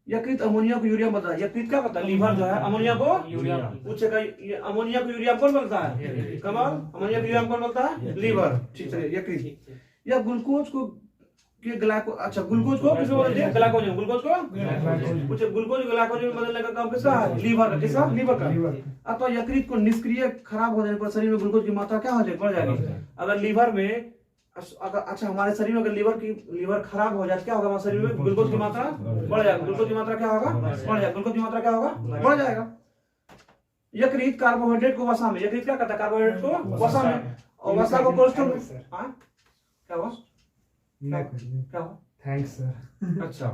Speaker 1: यकृत अमोनिया को यूरिया में बदलता है। यकृत क्या करता है? लीवर जो है अमोनिया को यूरिया पूछेगा, ये अमोनिया को यूरिया कौन बनता है? कमाल, अमोनिया को यूरिया कौन बनता है? लीवर। ठीक है, यकृत। या ग्लूकोज को के ग्लाइको, अच्छा ग्लूकोज को किसमें बदलते हैं? ग्लाइकोजन। ग्लूकोज को पूछे, ग्लूकोज ग्लाइकोजन में बदलने का काम किसका है? लीवर का। किसका? लीवर का। अथवा यकृत को निष्क्रिय खराब हो जाने पर शरीर में ग्लूकोज की मात्रा क्या हो जाएगी? बढ़ जाएगी। अगर लीवर में अच्छा हमारे शरीर में अगर लीवर खराब हो जाए क्या होगा? हमारे शरीर में ग्लूकोज की मात्रा बढ़ जाएगा। ग्लूकोज की मात्रा क्या होगा? बढ़ जाएगा। ग्लूकोज की मात्रा क्या होगा? बढ़ जाएगा। यकृत कार्बोहाइड्रेट को वसा में, यकृत क्या करता है? कार्बोहाइड्रेट को वसा में, और वसा को कोलेस्ट्रॉल में। क्या हुआ? क्या हुआ?
Speaker 2: Thanks sir.
Speaker 1: अच्छा,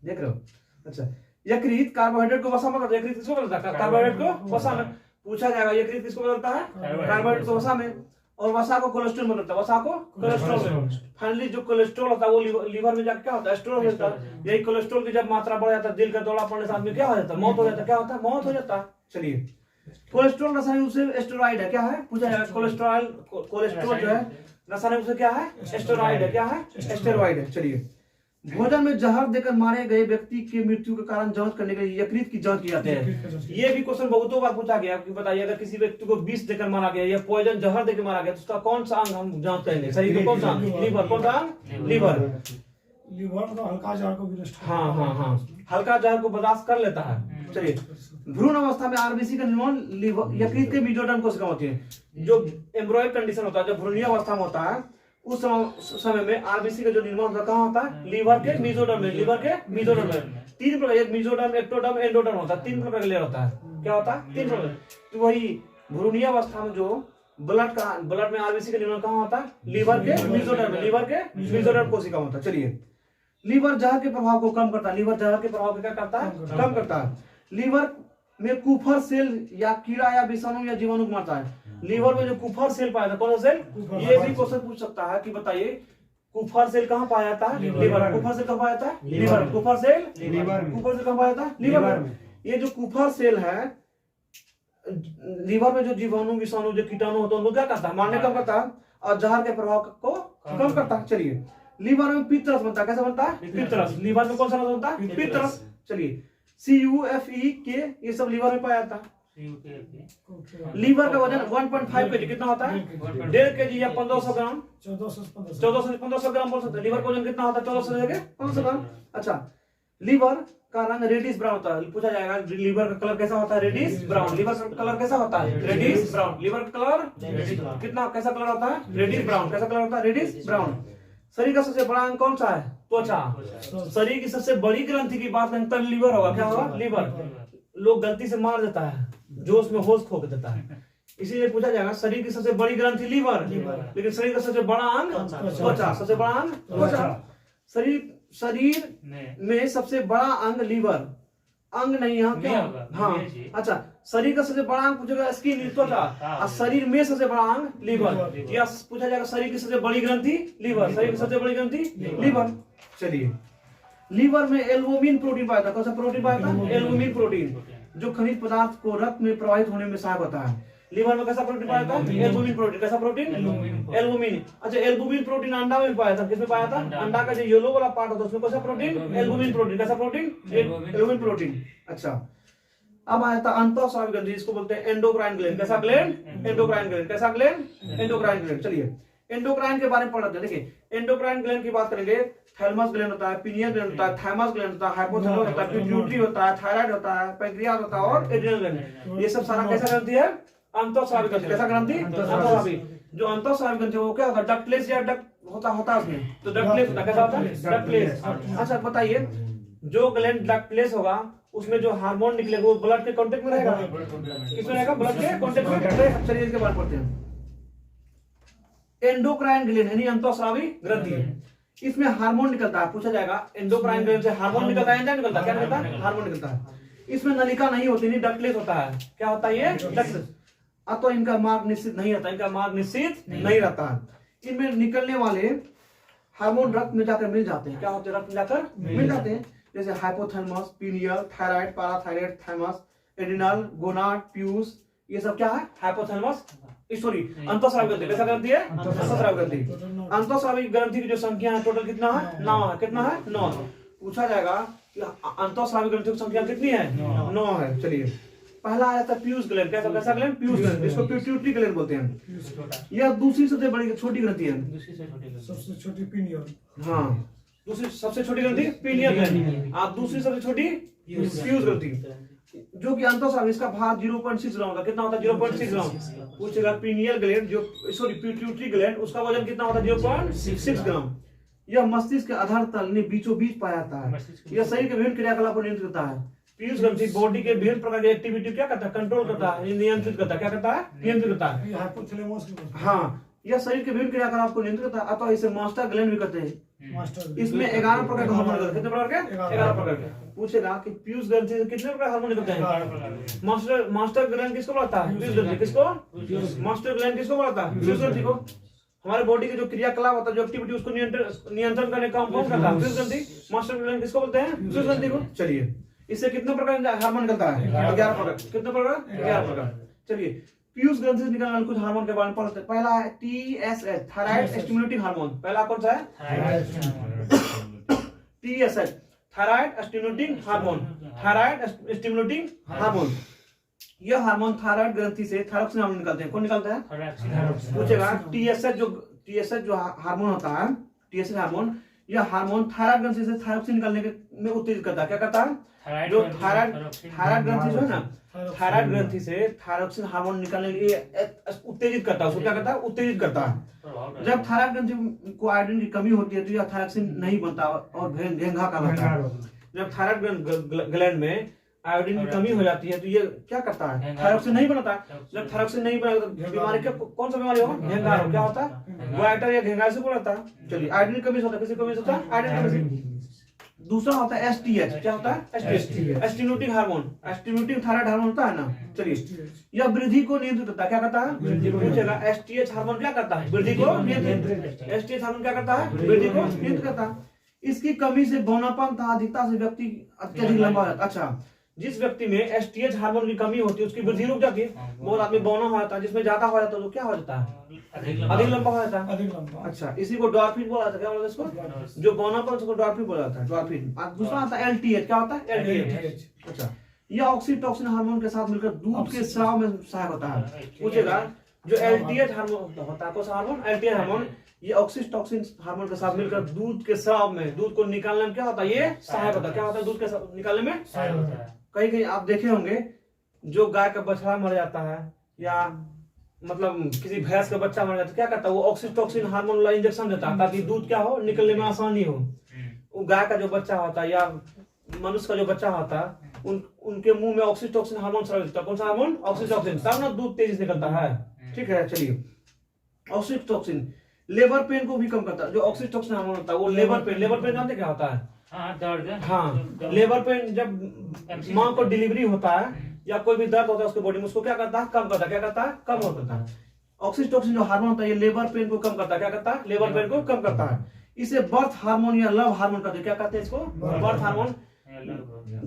Speaker 1: देख रहे हो? अच्छा, यकृत कार्बोहाइड्रेट को वसा में, यकृत किसको बदलता है? कार्बोहाइड्रेट को वसा में। पूछा जाएगा यकृत किसको बदलता है? कार्बोहाइड्रेट को वसा में, और वसा को कोलेस्ट्रॉल में बदलता है। वसा को कोलेस्ट्रॉल में। फाइनली जो कोलेस्ट्रॉल होता है वो लीवर में जाकर क्या होता है? स्टोर हो जाता है। यही कोलेस्ट्रॉल की जब मात्रा बढ़ जाता है, दिल का दौरा पड़ने से आदमी क्या हो जाता है? मौत हो जाता है। क्या होता है? मौत हो जाता है। चलिए, कोलेस्ट्रॉल रासायनिक रूप से एस्टेरॉइड है। क्या है? पूछा जाएगा। कोलेस्ट्रॉल जो है रासायनिक रूप से क्या है? एस्टेरॉइड है। क्या है? एस्टेरॉइड है। चलिए, भोजन में जहर देकर मारे गए व्यक्ति की मृत्यु के कारण जांच करने के लिए यकृत की जांच की जाती है। ये भी क्वेश्चन बहुतों बार पूछा गया कि बताइए अगर किसी व्यक्ति को विष देकर मारा गया या पॉइजन जहर देकर मारा गया तो उसका कौन सा अंग हम जांच करेंगे? शरीर का कौन सा अंग? लीवर। कौन सा अंग? लीवर।
Speaker 2: लीवर तो हल्का जहर को भी नष्ट
Speaker 1: हाँ, हल्का जहर को बर्दाश्त कर लेता है। चलिए, भ्रूण अवस्था में आरबीसी का निर्माण यकृत के मेसोडर्म कोशिका होती है। जो एम्ब्रॉयड कंडीशन होता है, जब भ्रूणीय अवस्था में होता है उस समय में आरबीसी का जो निर्माण होता है कहाँ होता है? लीवर के मेसोडर्म में। लीवर के मेसोडर्म में तीन प्रकार, एक मेसोडर्म, एक्टोडर्म, एंडोडर्म होता है। तीन प्रकार का लेयर होता है। क्या होता है? तीन प्रकार। तो वही भ्रूणीय अवस्था में जो ब्लड में आरबीसी का निर्माण कहाँ होता है? लीवर के मेसोडर्म में। लीवर के मेसोडर्म कोशिका होता है। चलिए, लीवर जहर के प्रभाव को कम करता है। लीवर जहर के प्रभाव को क्या करता है? कम करता है। लीवर में कुफर सेल या कीड़ा या विषाणु या जीवाणु को मारता है। लीवर में जो कुफर सेल पाया था, कौन सा सेल? ये भी क्वेश्चन पूछ सकता है कि बताइए कुफर सेल कहाँ पाया जाता है? लीवर। कुफर सेल कहाँ पाया जाता है? लीवर। कुफर सेल लीवर। कुफर सेल कहाँ पाया जाता है? लीवर में। ये जो कुफर सेल है लीवर में, जो जीवाणु विषाणु जो कीटाणु होते हैं उनको क्या करता है? मारने कम करता है और जहर के प्रभाव को कम करता है। चलिए, लीवर में पित्त रस बनता है। कैसे बनता है? पित्त रस। लीवर में कौन सा रस बनता है? पित्त रस। चलिए, CUFE के ये सब लीवर में पाया जाता है। लीवर का वजन 1.5 kg कितना होता है? 1.5 kg या 1500 ग्राम। 1400 से 1500 ग्राम बोल सकते हैं। लीवर का वजन कितना होता है? 1400 से लेके 1500 ग्राम। अच्छा, लीवर का रंग रेडिश ब्राउन होता है। पूछा जाएगा लीवर का कलर कैसा होता है? Reddish brown. लीवर का कलर कैसा होता है? Reddish brown. लीवर का कलर कितना कैसा कलर होता है? Reddish brown. कैसा कलर होता है? Reddish brown. शरीर का सबसे बड़ा अंग कौन सा है? त्वचा। शरीर की सबसे बड़ी ग्रंथि की बात करें तो लीवर होगा। क्या होगा? लीवर। लोग गलती से मार देता है, जोश में होश खो देता है, इसीलिए पूछा जाएगा शरीर की सबसे बड़ी ग्रंथि लीवर, लेकिन शरीर का सबसे बड़ा अंग त्वचा। सबसे बड़ा अंग त्वचा। शरीर में सबसे बड़ा अंग लीवर। अंग नहीं, यहाँ क्या? हाँ, अच्छा, शरीर का सबसे बड़ा अंग पूछेगा स्किन, त्वचा, और शरीर में सबसे बड़ा अंग लीवर। या पूछा जाएगा शरीर की सबसे बड़ी ग्रंथि लीवर। शरीर की सबसे बड़ी ग्रंथि लीवर। चलिए, लीवर में एल्बुमिन प्रोटीन पाया था। कौन सा प्रोटीन पाया था? एल्बुमिन प्रोटीन, जो खनिज पदार्थ को रक्त में प्रवाहित होने में सहायक होता है। लीवर में कैसा प्रोटीन पाया था? Albumin protein. कैसा प्रोटीन? एल्बुमिन। अच्छा, एल्बुमिन प्रोटीन अंडा में पाया था। किसमें पाया था? अंडा का जो येलो वाला पार्ट होता है उसमें कैसा प्रोटीन? Albumin protein. कैसा प्रोटीन? Albumin protein. अच्छा, अब आया था अंतःस्रावी ग्रंथि, जिसको बोलते हैं एंडोक्राइन ग्लैंड। कैसा ग्लैंड? Endocrine gland. कैसा ग्लैंड? Endocrine gland. चलिए, एंडोक्राइन के बारे में पढ़ते हैं। देखिए एंडोक्राइन ग्लैंड की बात करेंगे, थैलमस ग्लैंड होता है, पिनियल ग्लैंड होता है, थाइमस ग्लैंड होता है, हाइपोथैलेमस होता है, पिट्यूटरी होता है, थायराइड होता है, पैंक्रियास होता है और एड्रिनल ग्लैंड। ये सब सारा कैसा ग्रंथि है? अंतःस्रावी ग्रंथि। कैसा ग्रंथि? अंतःस्रावी। जो अंतःस्रावी ग्रंथि वो क्या होता है? डक्टलेस या डक्ट होता है उसमें, तो डक्टलेस होता है। कैसा होता है? डक्टलेस। अच्छा बताइए, जो ग्लैंड डक्टलेस होगा उसमें जो हार्मोन निकलेगा वो ब्लड के कांटेक्ट में रहेगा? किसमें रहेगा? ब्लड के कांटेक्ट में। चलिए इसके बारे में पढ़ते हैं। एंडोक्राइन ग्लैंड यानी अंतःस्रावी ग्रंथि है, इसमें हार्मोन निकलता है। पूछा जाएगा एंडोक्राइन ग्लैंड से हार्मोन निकलता है या नहीं निकलता? क्या निकलता है? हार्मोन निकलता है। इसमें नलिका नहीं होती, नहीं डक्टलेस होता है। क्या होता है ये? डक्टलेस। अतः इनका मार्ग निश्चित नहीं रहता, इनका मार्ग निश्चित नहीं रहता है। इनमें निकलने वाले हार्मोन रक्त में जाकर मिल जाते हैं। क्या होते हैं? रक्त में जाकर मिल जाते हैं। जैसे hypothalamus, pineal, thyroid, parathyroid, thymus, adrenal, gonad, प्यूस, ये सब क्या है? हाइपोथैलेमस, सॉरी अंतःस्रावी ग्रंथि। कैसा ग्रंथि है? अंतःस्रावी ग्रंथि। अंतःस्रावी ग्रंथि की जो संख्या है टोटल कितना है? 9 है। कितना है? 9। पूछा जाएगा कि अंतःस्रावी ग्रंथि की संख्या कितनी है? 9 है। चलिए पहला आया था पीयूष ग्लैंड। कैसा ग्लैंड? पीयूष ग्लैंड, जिसको पिट्यूटरी ग्लैंड बोलते हैं। यह दूसरी सबसे बड़ी छोटी ग्रंथि है।
Speaker 2: सबसे छोटी पिनियल।
Speaker 1: हाँ, दूसरी सबसे छोटी ग्रंथि पीनियल ग्लैंड, आप दूसरी सबसे छोटी पीयूष ग्रंथि, जो कि अंतःस्रावी, इसका भार 0.6 ग्राम होता है। कितना होता है? 0.6 ग्राम। पूछेगा पीनियल ग्लैंड जो सॉरी पिट्यूटरी ग्लैंड, उसका वजन कितना होता है? 0.6 ग्राम। यह मस्तिष्क के आधार तल ने बीचों बीच पाया जाता है। यह शरीर के विभिन्न क्रियाकलाप को नियंत्रित करता है। पीयूष ग्रंथि बॉडी के विभिन्न प्रकार की एक्टिविटी क्या करता है? कंट्रोल करता है, नियंत्रित करता है। क्या करता है? नियंत्रित करता है।
Speaker 2: हाइपोथैलेमस की बात।
Speaker 1: हाँ, यह शरीर के विभिन्न क्रियाकलाप को नियंत्रित करता है। अतः इसे मास्टर ग्लैंड भी कहते हैं।
Speaker 2: मास्टर
Speaker 1: इसमें 11 प्रकार के हार्मोन निकलते हैं। कितने प्रकार के? 11 प्रकार के। पूछेगा कि पीयूष ग्रंथि से कितने प्रकार हार्मोन निकलते हैं? मास्टर ग्लैंड किसको बोलता है? पीयूष ग्रंथि। किसको? मास्टर ग्लैंड किसको बोलता है? पीयूष ग्रंथि को। हमारे बॉडी के जो क्रियाकलाप होता है, जो एक्टिविटी, उसको नियंत्रण करने का काम कौन करता है? पीयूष ग्रंथि। मास्टर ग्लैंड किसको बोलते हैं? पीयूष ग्रंथि को। चलिए इससे कितने प्रकार का हार्मोन निकलता है? 11 प्रकार। कितने प्रकार? 11 प्रकार। चलिए पीयूष ग्रंथि से निकलने वाले कुछ हार्मोन के बारे में पढ़ते हैं। पहला है TSH, थायराइड स्टिमुलेटिंग हार्मोन। पहला कौन सा है? TSH, thyroid stimulating hormone. Thyroid stimulating hormone, यह हार्मोन थायराइड ग्रंथि से थायरोक्सिन हार्मोन निकलते हैं। कौन निकलता है? पूछेगा TSH जो हार्मोन होता है, TSH हार्मोन, यह हार्मोन थायराइड ग्रंथि से थायरोक्सिन निकलने में उत्तेजित करता है। क्या करता है? जो थायराइड ग्रंथि जो है ना, थायराइड ग्रंथि से थायरोक्सिन हार्मोन निकलने के लिए उत्तेजित करता है। उसको क्या करता है? उत्तेजित करता है। जब थायराइड ग्रंथि को आयोडीन की कमी होती है तो यह थायरोक्सिन नहीं बनता और घेंघा कहलाता है। जब थायराइड ग्लैंड में आयोडीन की कमी हो जाती है तो ये क्या करता है? थायरोक्सिन नहीं बनता है। जब थायरोक्सिन नहीं बनेगा तो बीमारी क्या, कौन सा बीमारी होगा? घेंघा रोग। क्या होता है? गोइटर या घेंघा से बोलता है। चलिए आयोडीन की कमी से होता है। किसी कमी से होता है? आयोडीन की कमी से। दूसरा होता है STH। क्या होता है? STH, stimulating hormone. Stimulating thyroid hormone होता है ना। चलिए यह वृद्धि को नियंत्रित करता है। क्या करता है? पूछेगा STH हार्मोन क्या करता है? वृद्धि को नियंत्रित। STH हार्मोन क्या करता है? वृद्धि को नियंत्रित करता है। इसकी कमी से बौनापन तथा अधिकता से व्यक्ति अत्यधिक लंबा हो जाता है। अच्छा, जिस व्यक्ति में STH हार्मोन की कमी होती है उसकी वृद्धि रुक जाती है, बहुत आदमी बौना हो जाता है। जिसमें ज्यादा हो जाता है तो क्या हो जाता है? अधिक लंबा हो जाता है।
Speaker 2: अधिक लंबा।
Speaker 1: अच्छा, इसी को डॉर्फिन बोला जाता है। क्या बोला जाता है इसको? जो बौनापन उसको डॉर्फिन बोला जाता है, डॉर्फिन। दूसरा आता है LTH। क्या होता है? LTH। अच्छा, यह ऑक्सीटोसिन हार्मोन के साथ मिलकर दूध के स्राव में सहायक होता है। पूछेगा जो LTH हार्मोन होता है, कौन सा हार्मोन? LTH hormone. ये ऑक्सीटोसिन हार्मोन के साथ मिलकर दूध के स्राव में, दूध को निकालने में क्या होता है? ये सहायक होता है। क्या होता है? दूध के निकालने में सहायक होता है। कहीं कहीं आप देखे होंगे जो गाय का बछड़ा मर जाता है या मतलब किसी भैंस का बच्चा मर जाता है, क्या करता है? वो ऑक्सीटोसिन हार्मोन वाला इंजेक्शन देता है ताकि दूध क्या हो, निकलने में आसानी हो। वो गाय का जो बच्चा होता है या मनुष्य का जो बच्चा होता है, उनके मुंह में ऑक्सीटोसिन हार्मोन स्राव होता है। कौन सा हार्मोन? ऑक्सीटोसिन। तब ना दूध तेजी से निकलता है। ठीक है, चलिए ऑक्सीटोसिन लेबर पेन को भी कम करता है। जो ऑक्सीटोसिन हार्मोन होता है वो लेबर पेन जानते क्या होता है? हाँ, लेबर पेन जब माँ को डिलीवरी होता है या कोई भी दर्द होता है उसके बॉडी में, उसको क्या करता है? कम करता है। क्या करता है? कम होता है। ऑक्सीटोसिन जो हार्मोन होता है ये लेबर पेन को कम करता है। क्या करता है? लेबर पेन को कम करता है। इसे बर्थ हार्मोन या लव हार्मोन कहते हैं। क्या कहते हैं इसको? Birth hormone.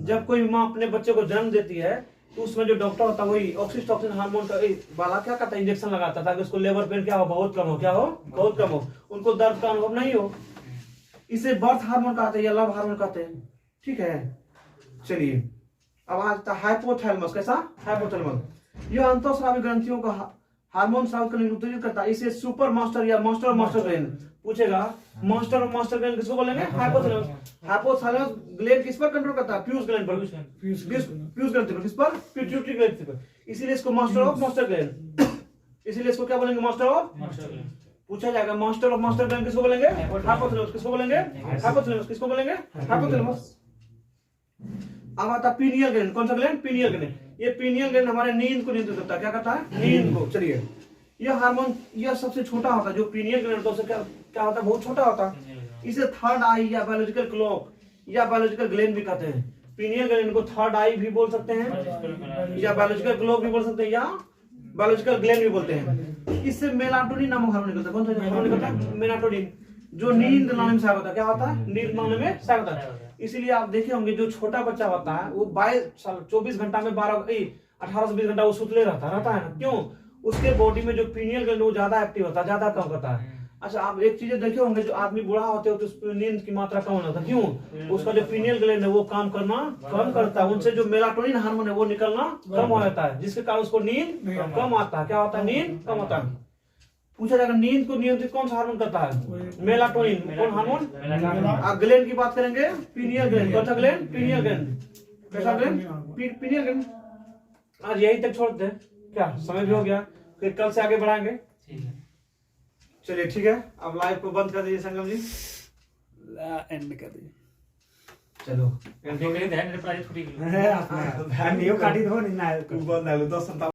Speaker 1: जब कोई माँ अपने बच्चे को जन्म देती है तो उसमें जो डॉक्टर होता है वही ऑक्सीटोसिन हार्मोन का वाला क्या करता है? इंजेक्शन लगाता है ताकि उसको लेबर पेन क्या हो, बहुत कम हो। क्या हो? बहुत कम हो, उनको दर्द का अनुभव नहीं हो। इसे बर्थ हार्मोन कहते हैं या लव हार्मोन कहते हैं। ठीक है, चलिए अब आता है हाइपोथैलेमस। कैसा? हाइपोथैलेमस। यह अंतःस्रावी ग्रंथियों का हार्मोन स्राव ग्लैंड को उत्तेजित करता है, इसे सुपर मास्टर या मास्टर और मास्टर ग्लैंड पूछेगा। मास्टर और मास्टर ग्लैंड किसको बोलेंगे? हाइपोथैलेमस। हाइपोथैलेमस ग्लैंड किस पर कंट्रोल करता है? प्यूस ग्लैंड पर। प्यूस ग्लैंड पर, किस पर? पिट्यूटरी ग्लैंड पर। इसीलिए इसको मास्टर ऑफ मास्टर ग्लैंड, इसीलिए इसको क्या बोलेंगे? Master of master gland. पूछा जाएगा मास्टर ऑफ मास्टर ग्लैंड किसको बोलेंगे? हाइपोथैलेमस। किसको बोलेंगे? हाइपोथैलेमस। किसको बोलेंगे? हाइपोथैलेमस। अब आता पीनियल ग्लैंड। कौन सा ग्लैंड? Pineal gland. ये पीनियल ग्लैंड हमारे नींद को नियंत्रित करता है। क्या करता है? नींद को। चलिए, यह हार्मोन यह सबसे छोटा होता है, जो पीनियल ग्लैंड होता है क्या क्या होता है? बहुत छोटा होता है। इसे थर्ड आई या बायोलॉजिकल क्लॉक या बायोलॉजिकल ग्लैंड भी कहते हैं। पीनियल ग्लैंड को थर्ड आई भी बोल सकते हैं, या बायोलॉजिकल क्लॉक भी बोल सकते हैं, या बायोलॉजिकल ग्लैंड भी बोलते हैं। इससे मेलाटोनिन नामक हार्मोन निकलता है। कौन सा हार्मोन निकलता है? मेलाटोनिन, जो नींद लाने में सहायक होता है। क्या होता है? नींद लाने में सहायक होता है। इसीलिए आप देखे होंगे जो छोटा बच्चा होता है वो 24 घंटा में 18 से 20 घंटा वो सुतले रहता है ना। क्यों? उसके बॉडी में जो पीनियल ग्लैंड वो ज्यादा एक्टिव होता है, ज्यादा काम करता है। अच्छा, आप एक चीज देखे होंगे, जो आदमी बूढ़ा होते हो तो उसकी नींद की मात्रा कम होता है। क्यों? उसका जो पीनियल ग्लैंड है वो काम करना कम करता है, उनसे जो मेलाटोनिन हार्मोन है वो निकलना कम हो जाता है, जिसके कारण उसको नींद कम आता है। क्या होता है? नींद कम होता है। पूछा जाएगा नींद को नियंत्रित कौन सा हार्मोन करता है? मेलाटोनिन। कौन हार्मोन? ग्लैंड की बात करेंगे, पीनियल ग्लैंड। कौन सा ग्लैंड? Pineal gland. कैसा ग्लैंड? Pineal gland. आज यही तक छोड़ते हैं, क्या समय भी हो गया, फिर कल से आगे बढ़ाएंगे। चलिए ठीक है, अब लाइव को बंद कर दीजिए संगम जी,
Speaker 2: एंड कर दीजिए।
Speaker 1: चलो
Speaker 3: ध्यान रे प्राइस छुटी
Speaker 1: ध्यान नहीं हो काटी दो नहीं ना, तू बंद है 10 संतावन